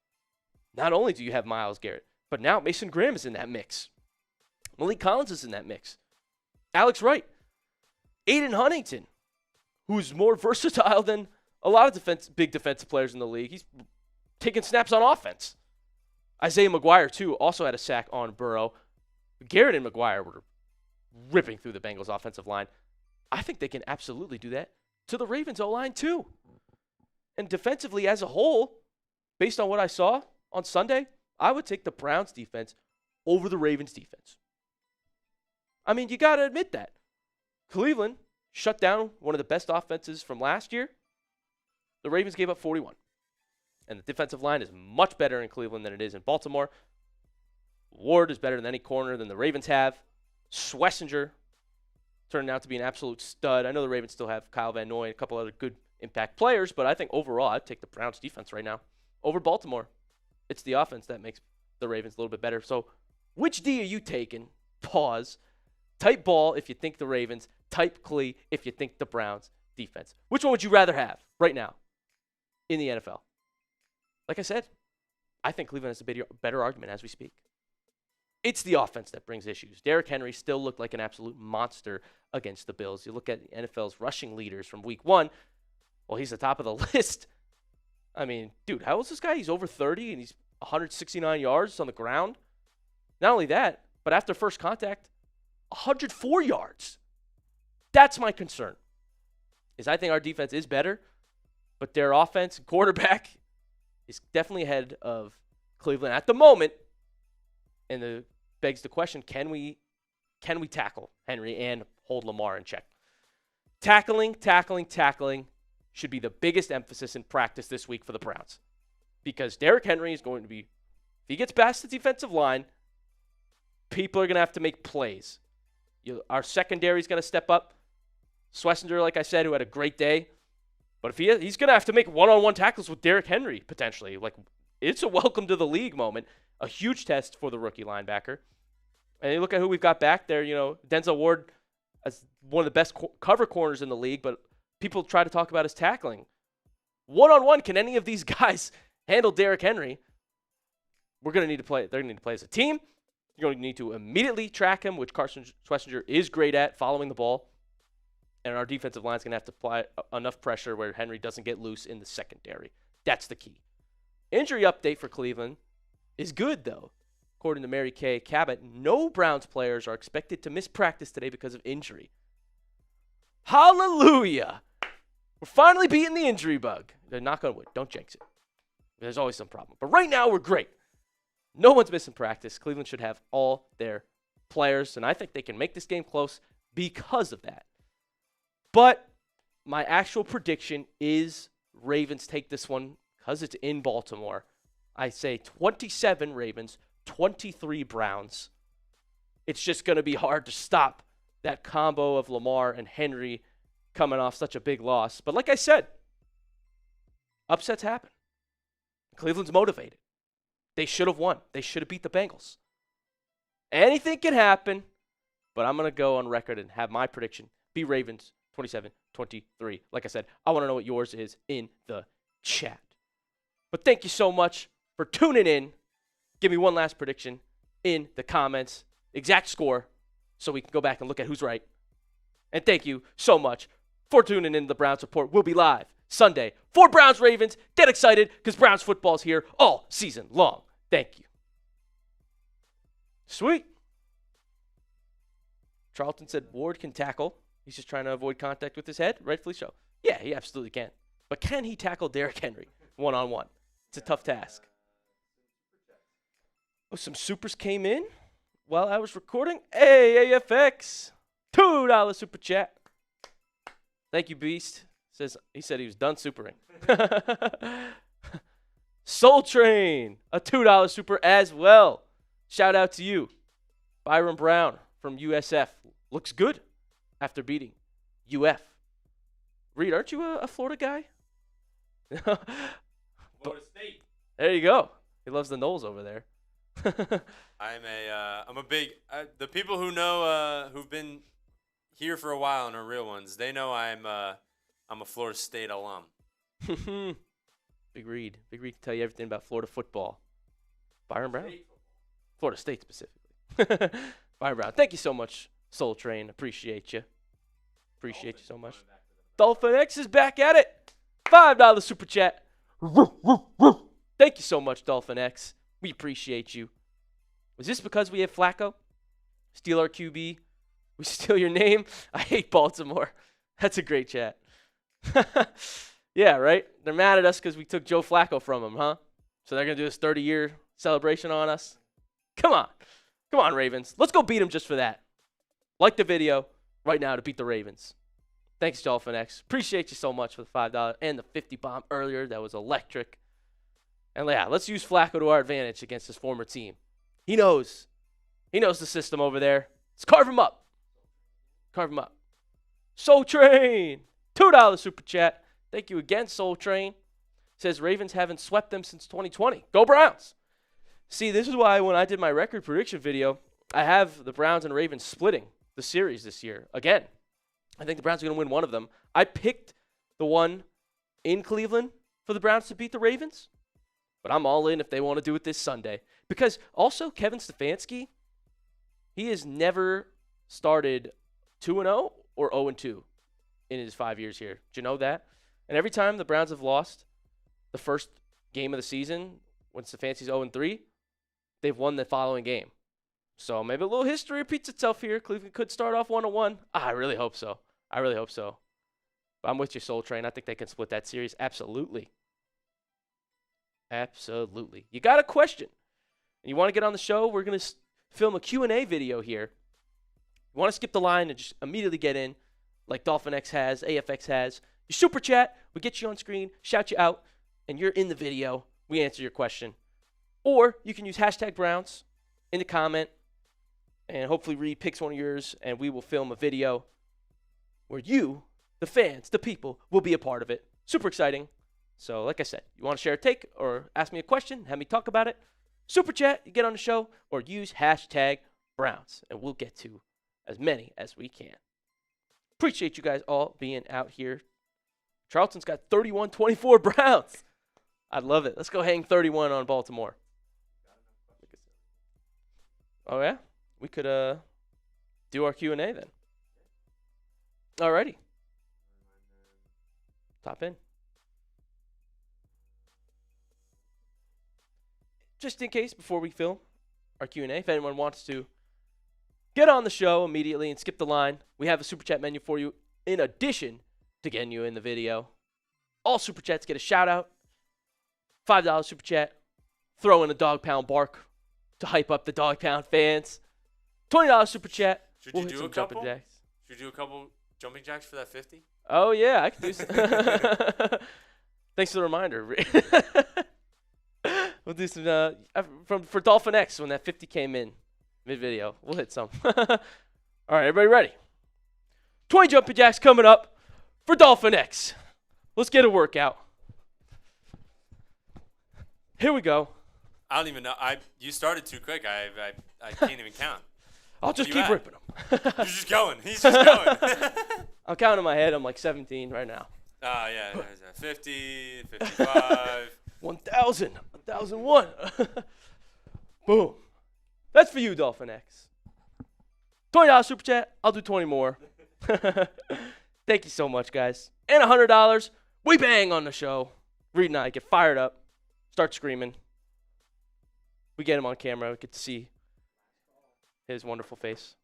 Not only do you have Myles Garrett, but now Mason Graham is in that mix. Malik Collins is in that mix. Alex Wright. Aiden Huntington, who's more versatile than a lot of big defensive players in the league. He's taking snaps on offense. Isaiah McGuire, too, also had a sack on Burrow. Garrett and McGuire were ripping through the Bengals' offensive line. I think they can absolutely do that to the Ravens' O-line, too. And defensively as a whole, based on what I saw on Sunday, I would take the Browns' defense over the Ravens' defense. I mean, you got to admit that. Cleveland shut down one of the best offenses from last year. The Ravens gave up 41. And the defensive line is much better in Cleveland than it is in Baltimore. Ward is better than any corner than the Ravens have. Schlesinger turned out to be an absolute stud. I know the Ravens still have Kyle Van Noy and a couple other good impact players, but I think overall I'd take the Browns defense right now over Baltimore. It's the offense that makes the Ravens a little bit better. So which D are you taking? Pause. Type ball if you think the Ravens. Type Clee if you think the Browns defense. Which one would you rather have right now in the NFL? Like I said, I think Cleveland has a better argument as we speak. It's the offense that brings issues. Derrick Henry still looked like an absolute monster against the Bills. You look at the NFL's rushing leaders from week 1. Well, he's the top of the list. I mean, dude, how old is this guy? He's over 30 and he's 169 yards on the ground. Not only that, but after first contact, 104 yards. That's my concern. Is I think our defense is better, but their offense and quarterback is definitely ahead of Cleveland at the moment. And it begs the question, can we tackle Henry and hold Lamar in check? Tackling should be the biggest emphasis in practice this week for the Browns. Because Derrick Henry is going to be, if he gets past the defensive line, people are going to have to make plays. Our secondary is going to step up. Schlesinger, like I said, who had a great day. But if he's going to have to make one-on-one tackles with Derrick Henry, potentially. Like, it's a welcome to the league moment. A huge test for the rookie linebacker. And you look at who we've got back there. You know, Denzel Ward as one of the best cover corners in the league, but people try to talk about his tackling. One-on-one, can any of these guys handle Derrick Henry? We're going to need to play. They're going to need to play as a team. You're going to need to immediately track him, which Carson Schlesinger is great at, following the ball. And our defensive line is going to have to apply enough pressure where Henry doesn't get loose in the secondary. That's the key. Injury update for Cleveland is good, though. According to Mary Kay Cabot, no Browns players are expected to miss practice today because of injury. Hallelujah! We're finally beating the injury bug. Knock on wood. Don't jinx it. There's always some problem. But right now, we're great. No one's missing practice. Cleveland should have all their players, and I think they can make this game close because of that. But my actual prediction is Ravens take this one because it's in Baltimore. I say 27 Ravens, 23 Browns. It's just going to be hard to stop that combo of Lamar and Henry coming off such a big loss. But like I said, upsets happen. Cleveland's motivated. They should have won. They should have beat the Bengals. Anything can happen, but I'm going to go on record and have my prediction be Ravens 27-23. Like I said, I want to know what yours is in the chat. But thank you so much for tuning in. Give me one last prediction in the comments. Exact score. so we can go back and look at who's right. And thank you so much for tuning in to the Browns Report. We'll be live Sunday for Browns Ravens. Get excited because Browns football's here all season long. Thank you. Sweet. Charlton said Ward can tackle. He's just trying to avoid contact with his head. Rightfully so. Yeah, he absolutely can. But can he tackle Derrick Henry one-on-one? It's a tough task. Oh, some supers came in while I was recording. Hey, AFX. $2 super chat. Thank you, Beast. He said he was done supering. Soul Train, a $2 super as well. Shout out to you. Byron Brown from USF. Looks good after beating UF. Reed, aren't you a Florida guy? Florida State. There you go. He loves the Knowles over there. I'm a big, the people who know, who've been here for a while and are real ones, they know I'm a Florida State alum. Big Reed can tell you everything about Florida football. Byron Brown? Florida State specifically. Byron Brown, thank you so much, Soul Train. Appreciate you. Appreciate you so much. Dolphin X is back at it. $5 super chat. Thank you so much, Dolphin X. We appreciate you. Was this because we have Flacco? Steal our QB? We steal your name? I hate Baltimore. That's a great chat. Yeah, right? They're mad at us because we took Joe Flacco from them, huh? So they're going to do this 30-year celebration on us? Come on. Come on, Ravens. Let's go beat them just for that. Like the video right now to beat the Ravens. Thanks, Dolphin X. Appreciate you so much for the $5 and the 50 bomb earlier. That was electric. And yeah, let's use Flacco to our advantage against his former team. He knows. He knows the system over there. Let's carve him up. Carve him up. Soul Train. $2 super chat. Thank you again, Soul Train. Says Ravens haven't swept them since 2020. Go Browns. See, this is why when I did my record prediction video, I have the Browns and Ravens splitting the series this year. Again, I think the Browns are going to win one of them. I picked the one in Cleveland for the Browns to beat the Ravens, but I'm all in if they want to do it this Sunday. Because also Kevin Stefanski, he has never started 2-0 or 0-2 in his 5 years here. Did you know that? And every time the Browns have lost the first game of the season when Stefanski's 0-3, they've won the following game. So maybe a little history repeats itself here. Cleveland could start off 1-1. I really hope so. I really hope so. But I'm with you, Soul Train. I think they can split that series. Absolutely. Absolutely. You got a question and you want to get on the show, we're going to film a Q&A video here. You want to skip the line and just immediately get in like Dolphin X has, AFX has. You super chat, we get you on screen, shout you out, and you're in the video. We answer your question. Or you can use hashtag Browns in the comment, and hopefully Reed picks one of yours, and we will film a video where you, the fans, the people, will be a part of it. Super exciting. So like I said, you want to share a take or ask me a question, have me talk about it, super chat, you get on the show, or use hashtag Browns, and we'll get to as many as we can. Appreciate you guys all being out here. Charlton's got 31-24 Browns. I love it. Let's go hang 31 on Baltimore. Oh, yeah? We could do our Q&A then. Alrighty. Top in. Just in case, before we film our Q&A, if anyone wants to get on the show immediately and skip the line, we have a super chat menu for you in addition to getting you in the video. All super chats get a shout out. $5 super chat. Throw in a dog pound bark to hype up the dog pound fans. $20 super chat. Should you do a couple? Should you do a couple jumping jacks for that 50? Oh yeah, I could do some. Thanks for the reminder. We'll do some for Dolphin X when that 50 came in mid video. We'll hit some. All right, everybody ready? 20 jumping jacks coming up for Dolphin X. Let's get a workout. Here we go. I don't even know. You started too quick. I can't even count. I'll just keep ripping them. You're just going. He's just going. I'm counting in my head. I'm like 17 right now. Oh, yeah. 50, 55. 1,000. 1,001. Boom. That's for you, Dolphin X. $20 super chat. I'll do 20 more. Thank you so much, guys. And $100. We bang on the show. Reed and I get fired up, start screaming. We get him on camera. We get to see his wonderful face.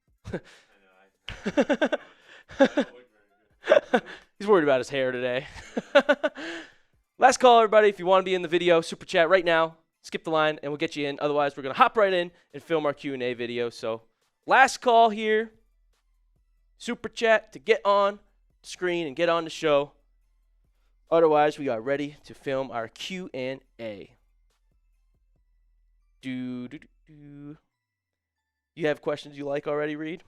He's worried about his hair today. Last call, everybody. If you want to be in the video, super chat right now. Skip the line, and we'll get you in. Otherwise, we're going to hop right in and film our Q&A video. So, last call here. Super chat to get on the screen and get on the show. Otherwise, we are ready to film our Q&A. You have questions you like already, Reed?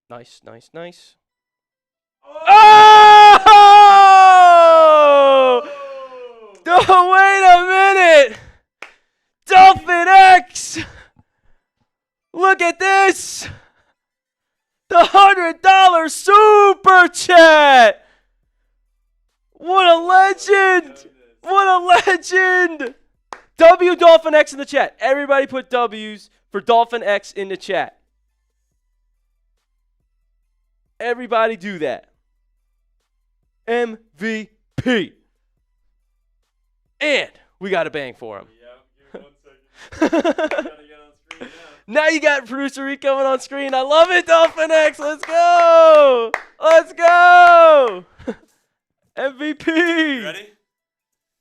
Nice. Oh! Oh, wait a minute! Dolphin X! Look at this! The $100 super chat! What a legend! What a legend! W Dolphin X in the chat. Everybody put W's for Dolphin X in the chat. Everybody do that. MVP. And we got a bang for him. Yeah, give me 1 second. Gotta get on screen now. Now you got producer Reed coming on screen. I love it, Dolphin X. Let's go. Let's go. MVP. You ready?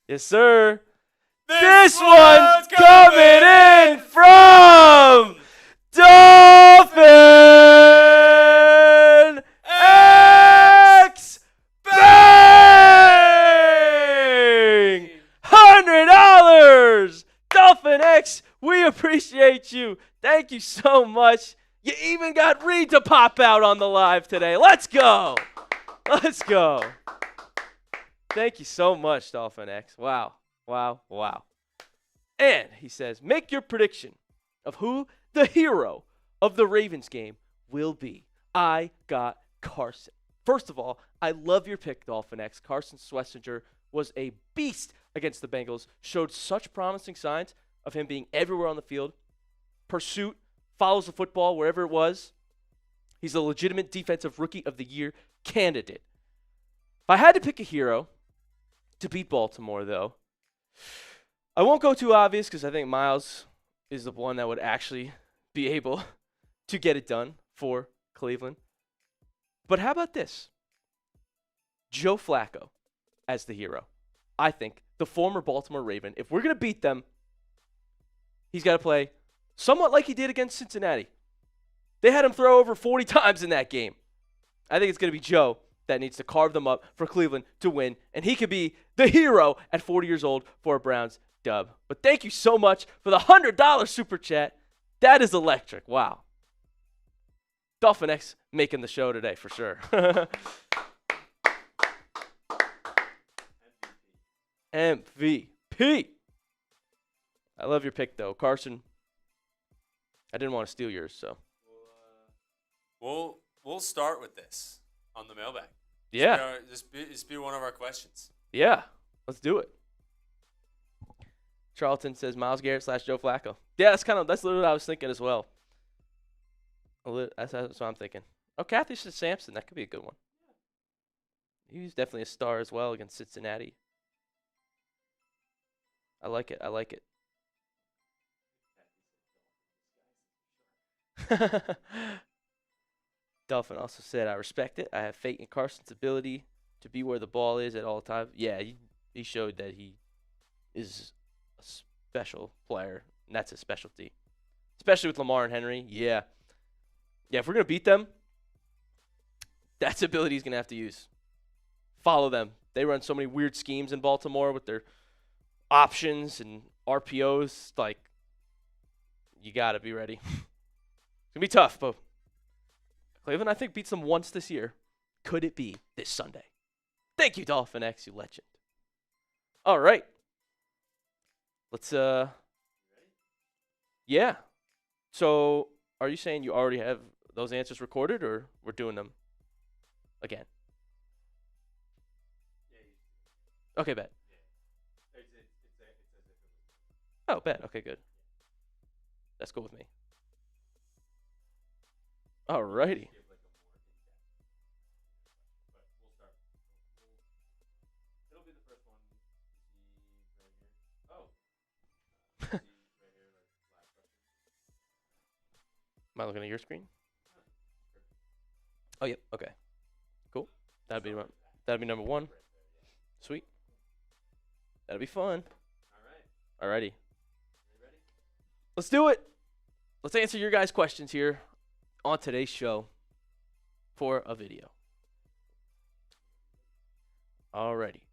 Yes, sir. This one's coming in from Dolphin X Bang! $100! Dolphin X, we appreciate you. Thank you so much. You even got Reed to pop out on the live today. Let's go. Let's go. Thank you so much, Dolphin X. Wow. And he says, make your prediction of who the hero of the Ravens game will be. I got Carson. First of all, I love your pick, Dolphin X. Carson Schlesinger was a beast against the Bengals, showed such promising signs of him being everywhere on the field. Pursuit, follows the football wherever it was. He's a legitimate defensive rookie of the year candidate. If I had to pick a hero to beat Baltimore, though, I won't go too obvious because I think Miles is the one that would actually be able to get it done for Cleveland. But how about this? Joe Flacco as the hero. I think the former Baltimore Raven, if we're going to beat them, he's got to play somewhat like he did against Cincinnati. They had him throw over 40 times in that game. I think it's going to be Joe that needs to carve them up for Cleveland to win, and he could be the hero at 40 years old for a Browns dub. But thank you so much for the $100 super chat. That is electric. Wow. Dolphin X making the show today for sure. MVP. I love your pick, though. Carson, I didn't want to steal yours, so. We'll start with this on the mailbag. Yeah. This be one of our questions. Yeah. Let's do it. Charlton says Myles Garrett / Joe Flacco. Yeah, that's literally what I was thinking as well. That's what I'm thinking. Oh, Kathy says Sampson. That could be a good one. He's definitely a star as well against Cincinnati. I like it. Dolphin also said, I respect it. I have faith in Carson's ability to be where the ball is at all times. Yeah, he showed that he is a special player, and that's his specialty. Especially with Lamar and Henry. Yeah, if we're going to beat them, that's the ability he's going to have to use. Follow them. They run so many weird schemes in Baltimore with their options and RPOs. Like, you got to be ready. It's going to be tough, but Cleveland, I think, beats them once this year. Could it be this Sunday? Thank you, Dolphin X, you legend. All right. Let's, yeah. So, are you saying you already have those answers recorded, or we're doing them again? Okay, bet. Oh, bet. Okay, good. That's cool with me. Alrighty. Am I looking at your screen? Oh, yep. Okay. Cool. That'd be number 1. Sweet. That'll be fun. Alrighty. Let's do it. Let's answer your guys' questions here on today's show for a video. Alrighty.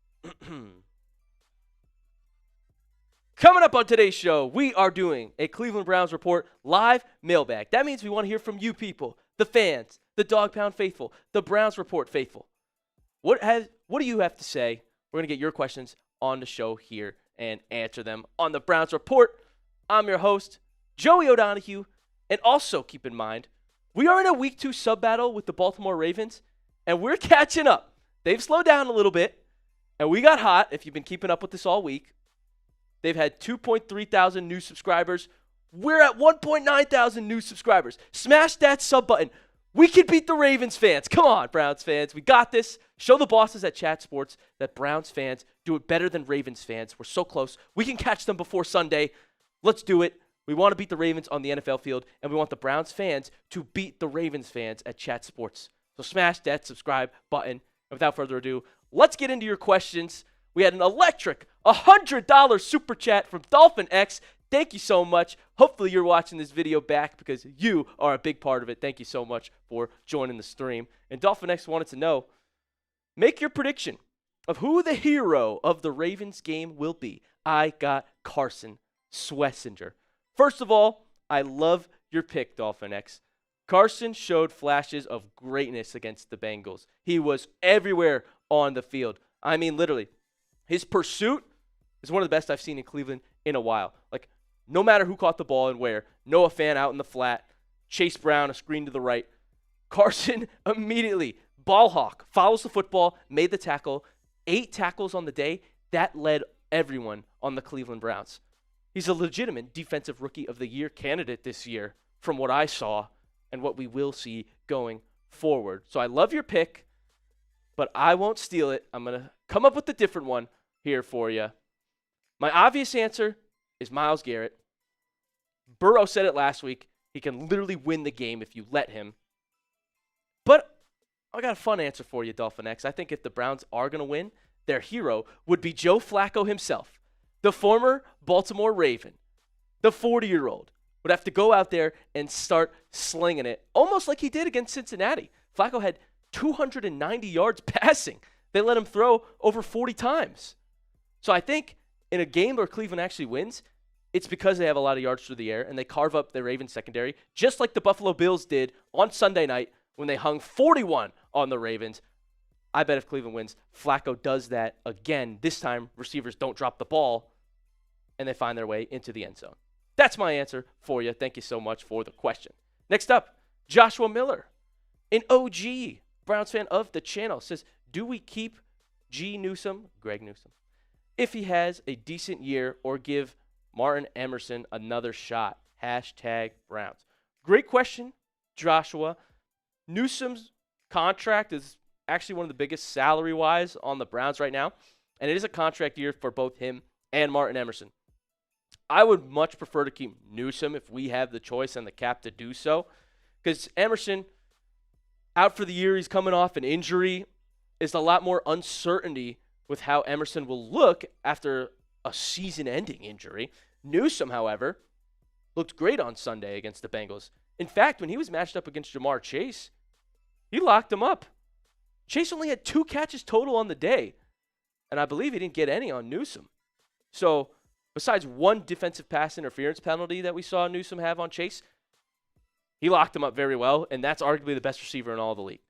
Coming up on today's show, we are doing a Cleveland Browns Report live mailbag. That means we want to hear from you people, the fans, the Dog Pound faithful, the Browns Report faithful. What do you have to say? We're going to get your questions on the show here and answer them on the Browns Report. I'm your host, Joey O'Donohue. And also keep in mind, we are in a Week 2 sub-battle with the Baltimore Ravens, and we're catching up. They've slowed down a little bit, and we got hot if you've been keeping up with this all week. They've had 2.3 thousand new subscribers. We're at 1.9 thousand new subscribers. Smash that sub button. We can beat the Ravens fans. Come on, Browns fans. We got this. Show the bosses at Chat Sports that Browns fans do it better than Ravens fans. We're so close. We can catch them before Sunday. Let's do it. We want to beat the Ravens on the NFL field, and we want the Browns fans to beat the Ravens fans at Chat Sports. So smash that subscribe button. And without further ado, let's get into your questions. We had an electric $100 super chat from Dolphin X. Thank you so much. Hopefully you're watching this video back because you are a big part of it. Thank you so much for joining the stream. And Dolphin X wanted to know, make your prediction of who the hero of the Ravens game will be. I got Carson Swessinger. First of all, I love your pick, Dolphin X. Carson showed flashes of greatness against the Bengals. He was everywhere on the field. I mean, literally. His pursuit is one of the best I've seen in Cleveland in a while. Like, no matter who caught the ball and where, Noah Fant out in the flat, Chase Brown, a screen to the right. Carson immediately, ball hawk, follows the football, made the tackle, 8 tackles on the day. That led everyone on the Cleveland Browns. He's a legitimate Defensive Rookie of the Year candidate this year from what I saw and what we will see going forward. So I love your pick, but I won't steal it. I'm going to come up with a different one here for you. My obvious answer is Myles Garrett. Burrow said it last week. He can literally win the game if you let him. But I got a fun answer for you, Dolphin X. I think if the Browns are going to win, their hero would be Joe Flacco himself. The former Baltimore Raven, the 40-year-old, would have to go out there and start slinging it, almost like he did against Cincinnati. Flacco had 290 yards passing. They let him throw over 40 times. So I think in a game where Cleveland actually wins, it's because they have a lot of yards through the air and they carve up the Ravens secondary, just like the Buffalo Bills did on Sunday night when they hung 41 on the Ravens. I bet if Cleveland wins, Flacco does that again. This time, receivers don't drop the ball and they find their way into the end zone. That's my answer for you. Thank you so much for the question. Next up, Joshua Miller, an OG Browns fan of the channel, says, do we keep Greg Newsome, if he has a decent year, or give Martin Emerson another shot? #Browns. Great question, Joshua. Newsome's contract is actually one of the biggest salary-wise on the Browns right now, and it is a contract year for both him and Martin Emerson. I would much prefer to keep Newsome if we have the choice and the cap to do so, because Emerson, out for the year, he's coming off an injury. Is a lot more uncertainty with how Emerson will look after a season-ending injury. Newsome, however, looked great on Sunday against the Bengals. In fact, when he was matched up against Jamar Chase, he locked him up. Chase only had 2 catches total on the day, and I believe he didn't get any on Newsome. So besides one defensive pass interference penalty that we saw Newsome have on Chase, he locked him up very well, and that's arguably the best receiver in all the league.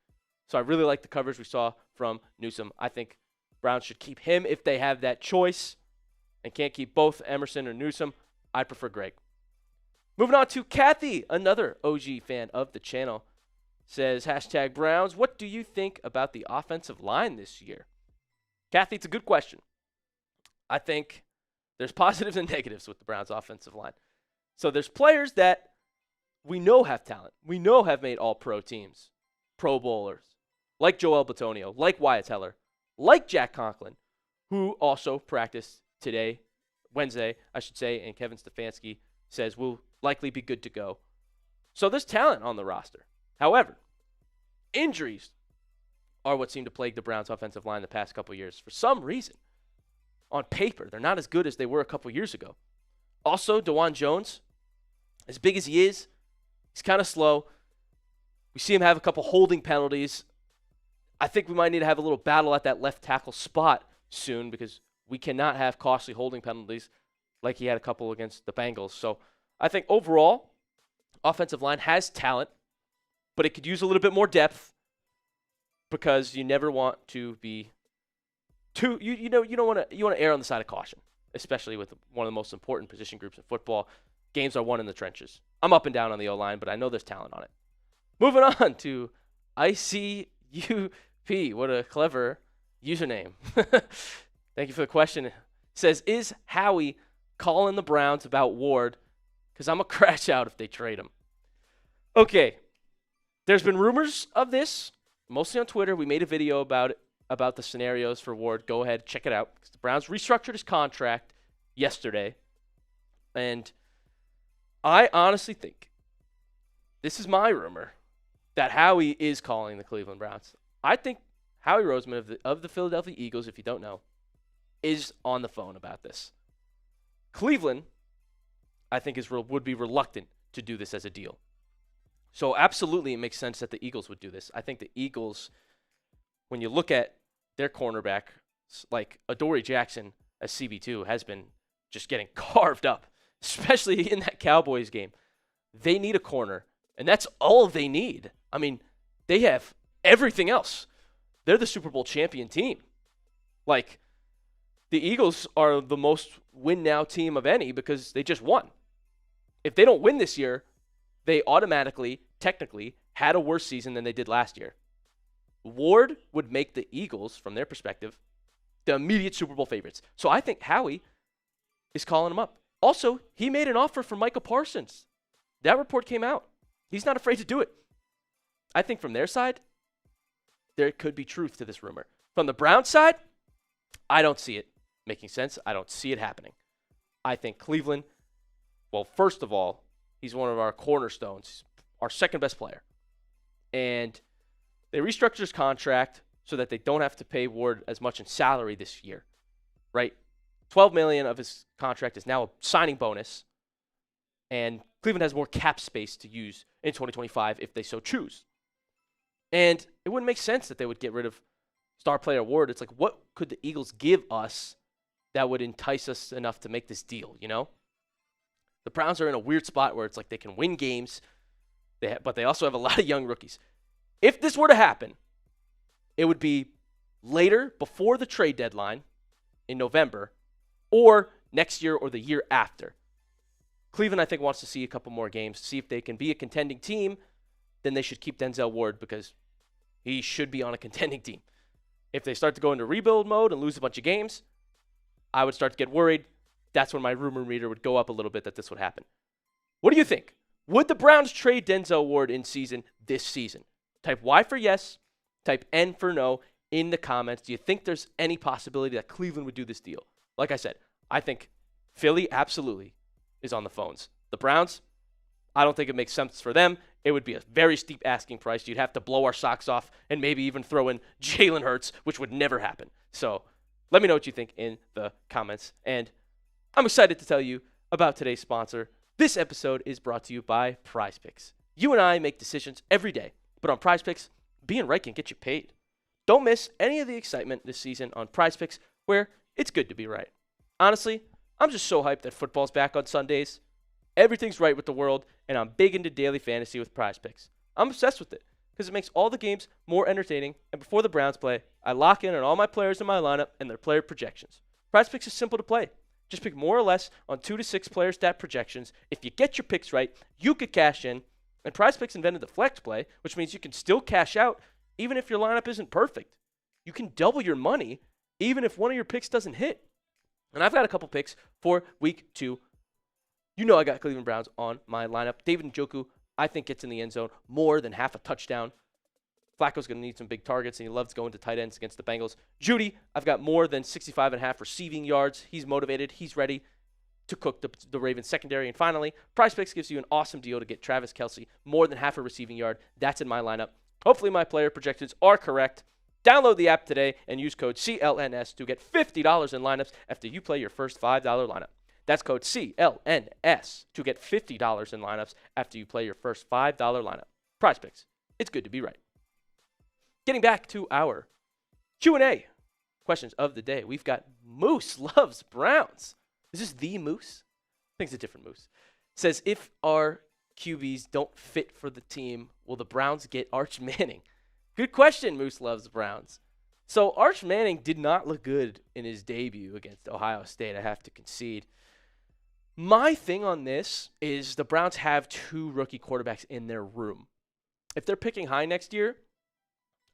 So I really like the coverage we saw from Newsome. I think Browns should keep him if they have that choice and can't keep both Emerson or Newsome. I prefer Greg. Moving on to Kathy, another OG fan of the channel, says, #Browns, what do you think about the offensive line this year? Kathy, it's a good question. I think there's positives and negatives with the Browns offensive line. So there's players that we know have talent, we know have made all-pro teams, Pro Bowlers, like Joel Bitonio, like Wyatt Teller, like Jack Conklin, who also practiced today, Wednesday, I should say, and Kevin Stefanski says will likely be good to go. So there's talent on the roster. However, injuries are what seem to plague the Browns' offensive line the past couple years. For some reason, on paper, they're not as good as they were a couple years ago. Also, DeJuan Jones, as big as he is, he's kind of slow. We see him have a couple holding penalties. I think we might need to have a little battle at that left tackle spot soon because we cannot have costly holding penalties like he had a couple against the Bengals. So I think overall, offensive line has talent, but it could use a little bit more depth because you never want to be too, you want to err on the side of caution, especially with one of the most important position groups in football. Games are won in the trenches. I'm up and down on the O-line, but I know there's talent on it. Moving on to ICUP. What a clever username. Thank you for the question. It says, is Howie calling the Browns about Ward? Because I'm going to crash out if they trade him. Okay. There's been rumors of this, mostly on Twitter. We made a video about it, about the scenarios for Ward. Go ahead, check it out. The Browns restructured his contract yesterday. And I honestly think, this is my rumor, that Howie is calling the Cleveland Browns. I think Howie Roseman of the Philadelphia Eagles, if you don't know, is on the phone about this. Cleveland, I think, would be reluctant to do this as a deal. So absolutely it makes sense that the Eagles would do this. I think the Eagles, when you look at their cornerback, like Adoree Jackson as CB2, has been just getting carved up, especially in that Cowboys game. They need a corner, and that's all they need. I mean, they have everything else. They're the Super Bowl champion team. Like, the Eagles are the most win-now team of any because they just won. If they don't win this year, they automatically, technically, had a worse season than they did last year. Ward would make the Eagles, from their perspective, the immediate Super Bowl favorites. So I think Howie is calling him up. Also, he made an offer for Micah Parsons. That report came out. He's not afraid to do it. I think from their side, there could be truth to this rumor. From the Browns side, I don't see it making sense. I don't see it happening. I think Cleveland, well, first of all, he's one of our cornerstones, our second best player. And they restructured his contract so that they don't have to pay Ward as much in salary this year, right? $12 million of his contract is now a signing bonus, and Cleveland has more cap space to use in 2025 if they so choose. And it wouldn't make sense that they would get rid of star player Ward. It's like, what could the Eagles give us that would entice us enough to make this deal, you know? The Browns are in a weird spot where it's like they can win games, but they also have a lot of young rookies. If this were to happen, it would be later, before the trade deadline in November, or next year or the year after. Cleveland, I think, wants to see a couple more games, see if they can be a contending team. Then they should keep Denzel Ward because he should be on a contending team. If they start to go into rebuild mode and lose a bunch of games, I would start to get worried. That's when my rumor meter would go up a little bit that this would happen. What do you think? Would the Browns trade Denzel Ward in season this season? Type Y for yes, type N for no in the comments. Do you think there's any possibility that Cleveland would do this deal? Like I said, I think Philly absolutely is on the phones. The Browns, I don't think it makes sense for them. It would be a very steep asking price. You'd have to blow our socks off and maybe even throw in Jalen Hurts, which would never happen. So let me know what you think in the comments. And I'm excited to tell you about today's sponsor. This episode is brought to you by Prize Picks. You and I make decisions every day, but on Prize Picks, being right can get you paid. Don't miss any of the excitement this season on Prize Picks, where it's good to be right. Honestly, I'm just so hyped that football's back on Sundays. Everything's right with the world, and I'm big into daily fantasy with Prize Picks. I'm obsessed with it because it makes all the games more entertaining, and before the Browns play, I lock in on all my players in my lineup and their player projections. Prize Picks is simple to play. Just pick more or less on 2 to 6 player stat projections. If you get your picks right, you could cash in, and Prize Picks invented the flex play, which means you can still cash out even if your lineup isn't perfect. You can double your money even if one of your picks doesn't hit. And I've got a couple picks for week 2. You know I got Cleveland Browns on my lineup. David Njoku, I think gets in the end zone more than half a touchdown. Flacco's going to need some big targets, and he loves going to tight ends against the Bengals. Judy, I've got more than 65.5 receiving yards. He's motivated. He's ready to cook the Ravens secondary. And finally, PrizePicks gives you an awesome deal to get Travis Kelce more than half a receiving yard. That's in my lineup. Hopefully my player projections are correct. Download the app today and use code CLNS to get $50 in lineups after you play your first $5 lineup. That's code CLNS to get $50 in lineups after you play your first $5 lineup. PrizePicks. It's good to be right. Getting back to our Q&A questions of the day. We've got Moose Loves Browns. Is this the Moose? I think it's a different Moose. Says, if our QBs don't fit for the team, will the Browns get Arch Manning? Good question, Moose Loves Browns. So Arch Manning did not look good in his debut against Ohio State, I have to concede. My thing on this is the Browns have 2 rookie quarterbacks in their room. If they're picking high next year,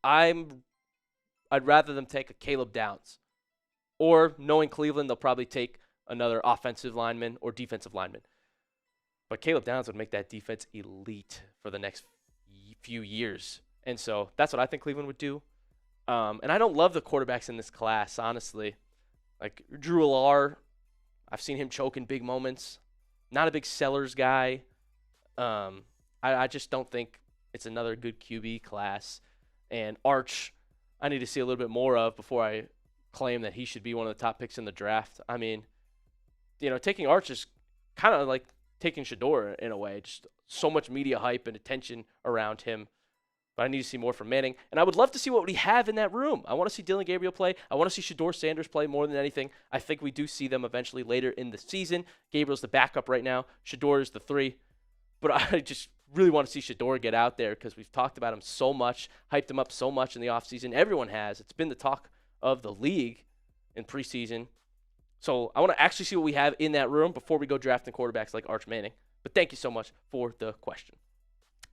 I'd rather them take a Caleb Downs. Or, knowing Cleveland, they'll probably take another offensive lineman or defensive lineman. But Caleb Downs would make that defense elite for the next few years. And so that's what I think Cleveland would do. And I don't love the quarterbacks in this class, honestly. Like Drew Allar, I've seen him choke in big moments. Not a big Sellers guy. I just don't think it's another good QB class. And Arch, I need to see a little bit more of before I claim that he should be one of the top picks in the draft. I mean, taking Arch is kind of like taking Shador in a way. Just so much media hype and attention around him. But I need to see more from Manning. And I would love to see what we have in that room. I want to see Dylan Gabriel play. I want to see Shador Sanders play more than anything. I think we do see them eventually later in the season. Gabriel's the backup right now. Shador is the 3. But I just really want to see Shador get out there because we've talked about him so much, hyped him up so much in the offseason. Everyone has. It's been the talk of the league in preseason. So I want to actually see what we have in that room before we go drafting quarterbacks like Arch Manning. But thank you so much for the question.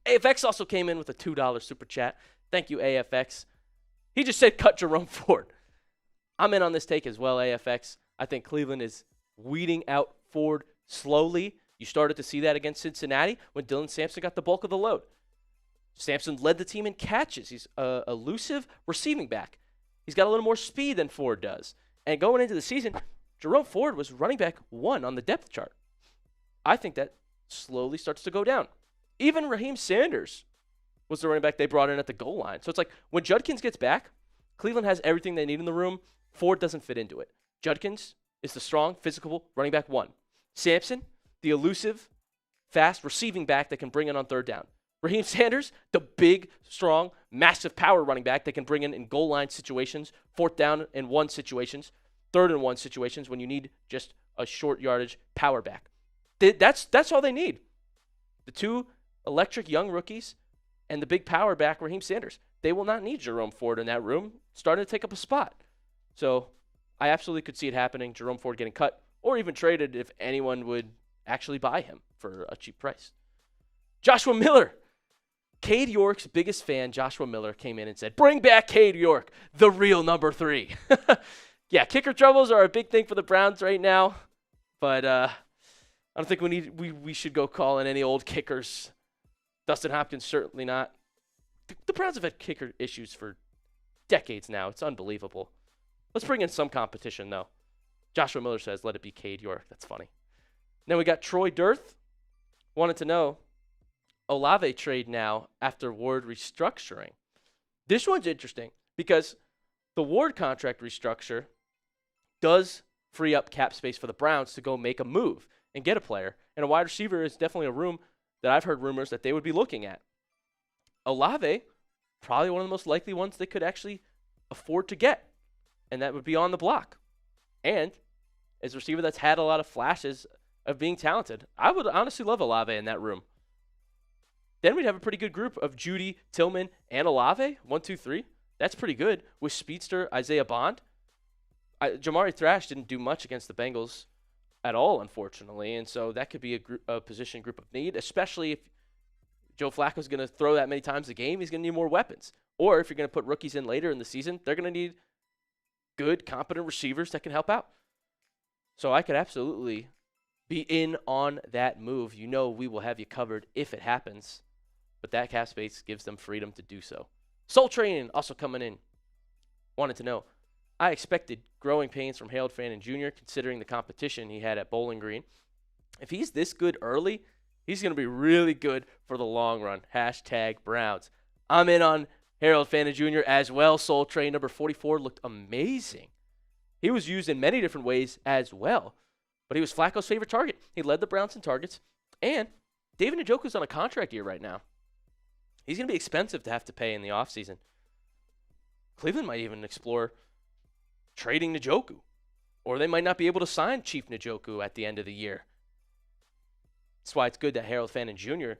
AFX also came in with a $2 super chat. Thank you, AFX. He just said cut Jerome Ford. I'm in on this take as well, AFX. I think Cleveland is weeding out Ford slowly. You started to see that against Cincinnati when Dylan Sampson got the bulk of the load. Sampson led the team in catches. He's an elusive receiving back. He's got a little more speed than Ford does. And going into the season, Jerome Ford was running back 1 on the depth chart. I think that slowly starts to go down. Even Raheem Sanders was the running back they brought in at the goal line. So it's like when Judkins gets back, Cleveland has everything they need in the room. Ford doesn't fit into it. Judkins is the strong, physical running back 1. Sampson, the elusive, fast receiving back that can bring in on third down. Raheem Sanders, the big, strong, massive power running back that can bring in goal line situations, 4th down and 1 situations, 3rd and 1 situations when you need just a short yardage power back. That's all they need. The 2 electric young rookies and the big power back, Raheem Sanders. They will not need Jerome Ford in that room, starting to take up a spot. So I absolutely could see it happening, Jerome Ford getting cut or even traded if anyone would actually buy him for a cheap price. Joshua Miller. Cade York's biggest fan, Joshua Miller, came in and said, bring back Cade York, the real number 3. Yeah, kicker troubles are a big thing for the Browns right now. But I don't think we should go calling any old kickers. Dustin Hopkins, certainly not. The Browns have had kicker issues for decades now. It's unbelievable. Let's bring in some competition, though. Joshua Miller says, let it be Cade York. That's funny. Then we got Troy Dirth. Wanted to know, Olave trade now after Ward restructuring. This one's interesting because the Ward contract restructure does free up cap space for the Browns to go make a move and get a player. And a wide receiver is definitely a room that I've heard rumors that they would be looking at. Olave, probably one of the most likely ones they could actually afford to get, and that would be on the block. And as a receiver that's had a lot of flashes of being talented, I would honestly love Olave in that room. Then we'd have a pretty good group of Judy, Tillman, and Olave. 1, 2, 3. That's pretty good with speedster Isaiah Bond. Jamari Thrash didn't do much against the Bengals at all, unfortunately, and so that could be a position group of need, especially if Joe Flacco's going to throw that many times a game. He's going to need more weapons. Or if you're going to put rookies in later in the season, they're going to need good, competent receivers that can help out. So I could absolutely be in on that move. You know we will have you covered if it happens, but that cap space gives them freedom to do so. Soul Train also coming in. Wanted to know, I expected growing pains from Harold Fannin Jr. considering the competition he had at Bowling Green. If he's this good early, he's going to be really good for the long run. Hashtag Browns. I'm in on Harold Fannin Jr. as well. Soul Train number 44 looked amazing. He was used in many different ways as well, but he was Flacco's favorite target. He led the Browns in targets, and David Njoku's on a contract year right now. He's going to be expensive to have to pay in the offseason. Cleveland might even explore trading Njoku, or they might not be able to sign Chief Njoku at the end of the year. That's why it's good that Harold Fannin Jr.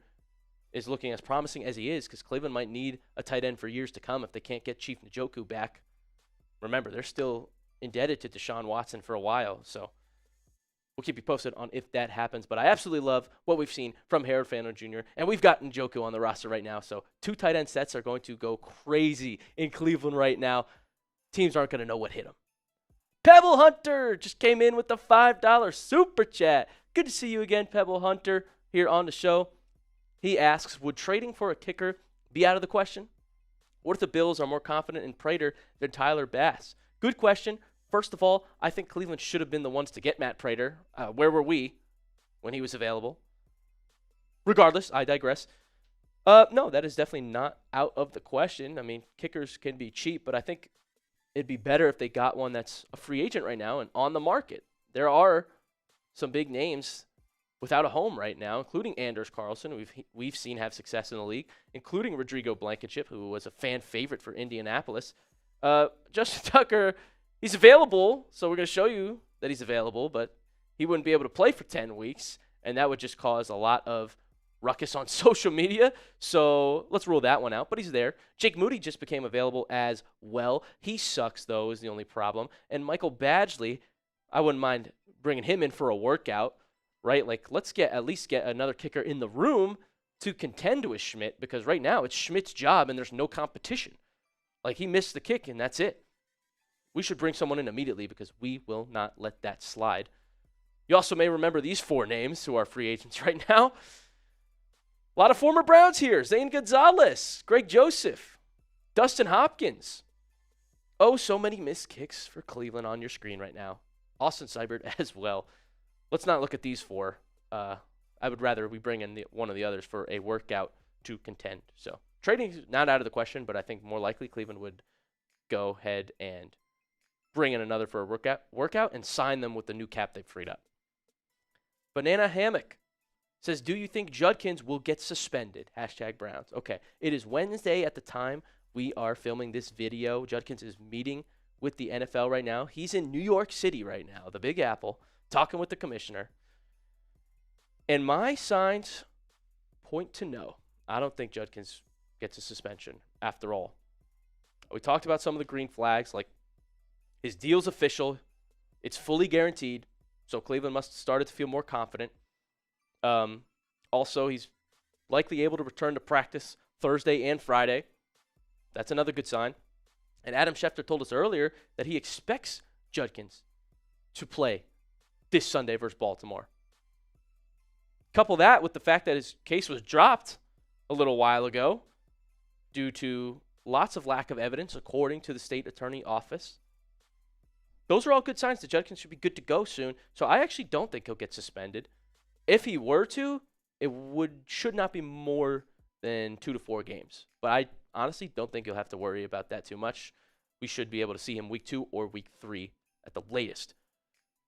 is looking as promising as he is, because Cleveland might need a tight end for years to come if they can't get Chief Njoku back. Remember, they're still indebted to Deshaun Watson for a while, so we'll keep you posted on if that happens. But I absolutely love what we've seen from Harold Fannin Jr., and we've got Njoku on the roster right now, so 2 tight end sets are going to go crazy in Cleveland right now. Teams aren't going to know what hit them. Pebble Hunter just came in with the $5 super chat. Good to see you again, Pebble Hunter, here on the show. He asks, would trading for a kicker be out of the question? What if the Bills are more confident in Prater than Tyler Bass? Good question. First of all, I think Cleveland should have been the ones to get Matt Prater. Where were we when he was available? Regardless, I digress. No, that is definitely not out of the question. I mean, kickers can be cheap, but I think it'd be better if they got one that's a free agent right now and on the market. There are some big names without a home right now, including Anders Carlson, we've seen have success in the league, including Rodrigo Blankenship, who was a fan favorite for Indianapolis. Justin Tucker, he's available, so we're going to show you that he's available, but he wouldn't be able to play for 10 weeks, and that would just cause a lot of ruckus on social media, so let's rule that one out, but he's there. Jake Moody just became available as well. He sucks, though, is the only problem. And Michael Badgley, I wouldn't mind bringing him in for a workout, right? Like, let's at least get another kicker in the room to contend with Szmyt, because right now it's Schmidt's job and there's no competition. Like, he missed the kick, and that's it. We should bring someone in immediately because we will not let that slide. You also may remember these 4 names who are free agents right now. A lot of former Browns here. Zane Gonzalez, Greg Joseph, Dustin Hopkins. Oh, so many missed kicks for Cleveland on your screen right now. Austin Seibert as well. Let's not look at these 4. I would rather we bring in one of the others for a workout to contend. So trading is not out of the question, but I think more likely Cleveland would go ahead and bring in another for a workout and sign them with the new cap they've freed up. Banana Hammock says, do you think Judkins will get suspended? Hashtag Browns. Okay, it is Wednesday at the time we are filming this video. Judkins is meeting with the NFL right now. He's in New York City right now, the Big Apple, talking with the commissioner. And my signs point to no. I don't think Judkins gets a suspension after all. We talked about some of the green flags, like his deal's official. It's fully guaranteed, so Cleveland must have started to feel more confident. Also, he's likely able to return to practice Thursday and Friday. That's another good sign. And Adam Schefter told us earlier that he expects Judkins to play this Sunday versus Baltimore. Couple that with the fact that his case was dropped a little while ago due to lots of lack of evidence, according to the state attorney office. Those are all good signs that Judkins should be good to go soon. So I actually don't think he'll get suspended. If he were to, it should not be more than 2 to 4 games. But I honestly don't think you'll have to worry about that too much. We should be able to see him week 2 or week 3 at the latest.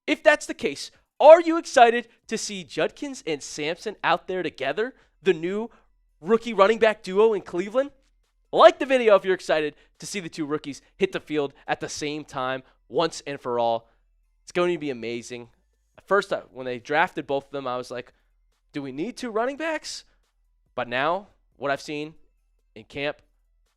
If that's the case, are you excited to see Judkins and Sampson out there together, the new rookie running back duo in Cleveland? Like the video if you're excited to see the 2 rookies hit the field at the same time once and for all. It's going to be amazing. At first, when they drafted both of them, I was like, do we need 2 running backs? But now, what I've seen in camp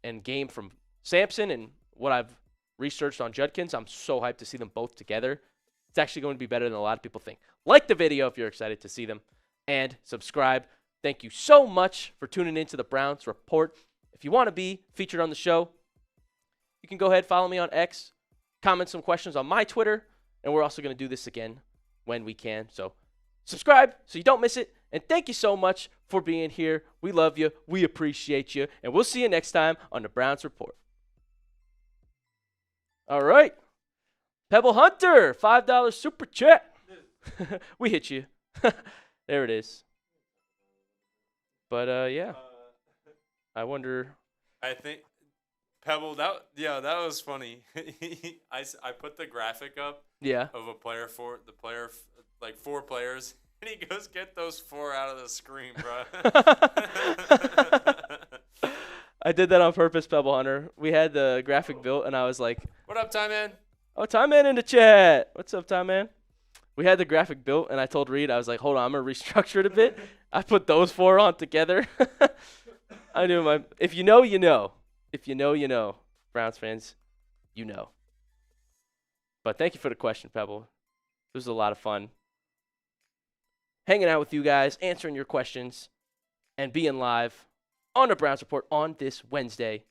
and game from Sampson and what I've researched on Judkins, I'm so hyped to see them both together. It's actually going to be better than a lot of people think. Like the video if you're excited to see them, and subscribe. Thank you so much for tuning in to the Browns Report. If you want to be featured on the show, you can go ahead, follow me on X, comment some questions on my Twitter, and we're also going to do this again when we can. So subscribe so you don't miss it. And thank you so much for being here. We love you. We appreciate you. And we'll see you next time on the Browns Report. All right. Pebble Hunter, $5 super chat. We hit you. There it is. But, yeah. I wonder. I think Pebble, that was funny. I put the graphic up of a player like 4 players, and he goes, get those 4 out of the screen, bro. I did that on purpose, Pebble Hunter. We had the graphic built, and I was like, what up, Time Man? Oh, Time Man in the chat. What's up, Time Man? We had the graphic built, and I told Reed, I was like, hold on, I'm going to restructure it a bit. I put those 4 on together. I knew if you know, you know. If you know, you know. Browns fans, you know. But thank you for the question, Pebble. It was a lot of fun hanging out with you guys, answering your questions, and being live on the Browns Report on this Wednesday.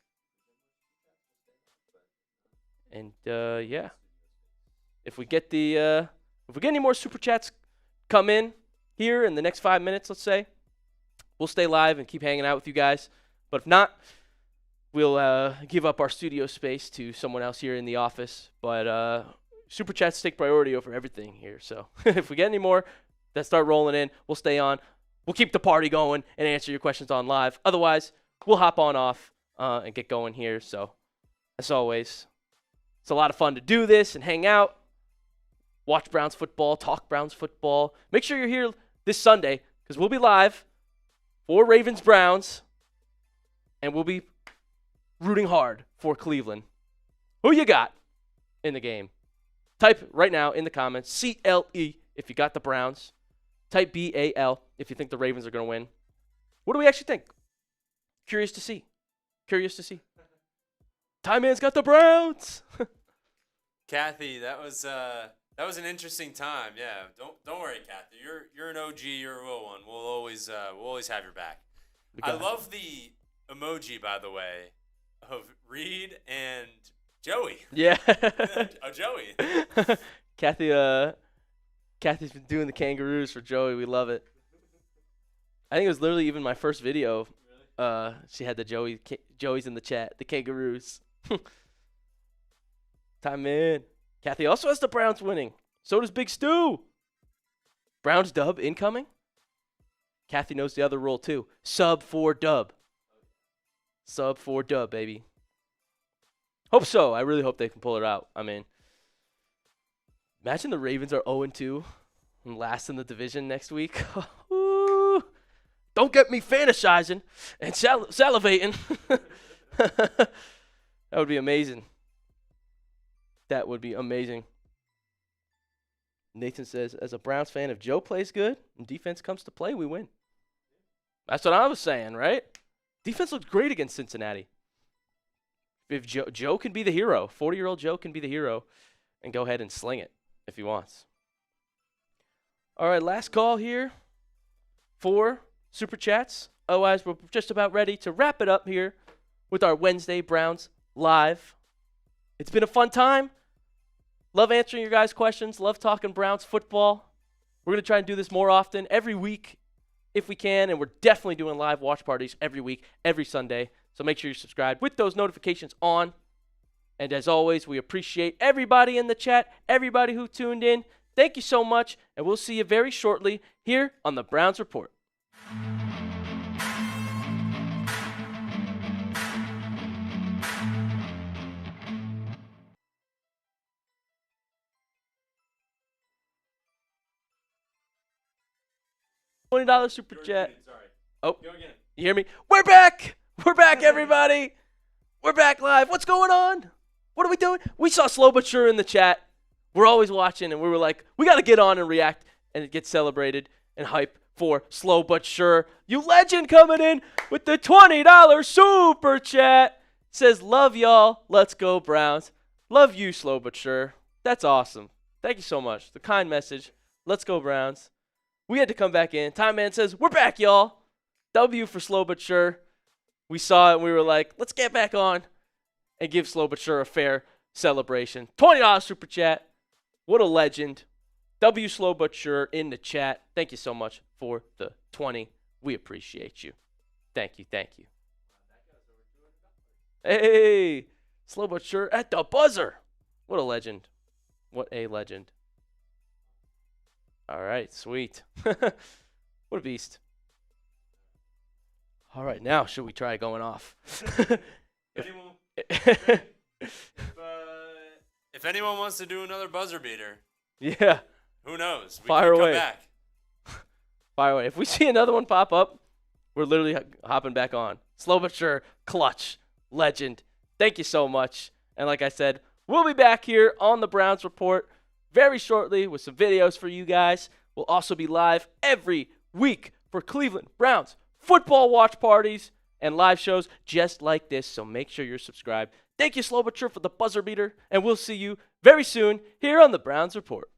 And, yeah. If we get any more super chats come in here in the next 5 minutes, let's say, we'll stay live and keep hanging out with you guys. But if not, we'll give up our studio space to someone else here in the office. But super chats take priority over everything here. So if we get any more that start rolling in, we'll stay on. We'll keep the party going and answer your questions on live. Otherwise, we'll hop on off and get going here. So as always, it's a lot of fun to do this and hang out, watch Browns football, talk Browns football. Make sure you're here this Sunday because we'll be live for Ravens Browns, and we'll be rooting hard for Cleveland. Who you got in the game? Type right now in the comments, CLE if you got the Browns. Type BAL if you think the Ravens are going to win. What do we actually think? Curious to see. Time Man's got the Browns. Kathy, that was an interesting time. Yeah, don't worry, Kathy. You're an OG. You're a real one. We'll always have your back. I love the emoji, by the way, of Reed and Joey. Yeah. Joey. Kathy's been doing the kangaroos for Joey. We love it. I think it was literally even my first video. Really? She had the Joey's in the chat, the kangaroos. Time in. Kathy also has the Browns winning. So does Big Stu. Browns dub incoming. Kathy knows the other rule too. Sub 4 dub. Sub 4 dub, baby. Hope so. I really hope they can pull it out. I mean, imagine the Ravens are 0-2 and last in the division next week. Ooh. Don't get me fantasizing and salivating. That would be amazing. That would be amazing. Nathan says, as a Browns fan, if Joe plays good and defense comes to play, we win. That's what I was saying, right? Defense looked great against Cincinnati. If Joe can be the hero, 40-year-old Joe can be the hero and go ahead and sling it if he wants. All right, last call here for Super Chats. Otherwise, we're just about ready to wrap it up here with our Wednesday Browns Live. It's been a fun time. Love answering your guys' questions. Love talking Browns football. We're going to try and do this more often, every week if we can, and we're definitely doing live watch parties every week, every Sunday. So make sure you're subscribed with those notifications on. And as always, we appreciate everybody in the chat, everybody who tuned in. Thank you so much, and we'll see you very shortly here on the Browns Report. $20 super chat. Sorry. Oh, Go again. you hear me? We're back. We're back, everybody. We're back live. What's going on? What are we doing? We saw Slow But Sure in the chat. We're always watching, and we were like, we got to get on and react and get celebrated and hype for Slow But Sure. You legend coming in with the $20 super chat. Says, love y'all. Let's go, Browns. Love you, Slow But Sure. That's awesome. Thank you so much. The kind message. Let's go, Browns. We had to come back in. Time Man says, we're back, y'all. W for Slow But Sure. We saw it, and we were like, let's get back on and give Slow But Sure a fair celebration. $20 super chat. What a legend. W Slow But Sure in the chat. Thank you so much for the 20. We appreciate you. Thank you. Hey, Slow But Sure at the buzzer. What a legend. What a legend. All right, sweet. What a beast. All right, now should we try going off? If anyone wants to do another buzzer beater, Yeah. who knows? We Fire can away. come back. Fire away. If we see another one pop up, we're literally hopping back on. Slow but sure, clutch, legend. Thank you so much. And like I said, we'll be back here on the Browns Report very shortly with some videos for you guys. We'll also be live every week for Cleveland Browns football watch parties and live shows just like this. So make sure you're subscribed. Thank you, Slow but Sure, for the buzzer beater. And we'll see you very soon here on the Browns Report.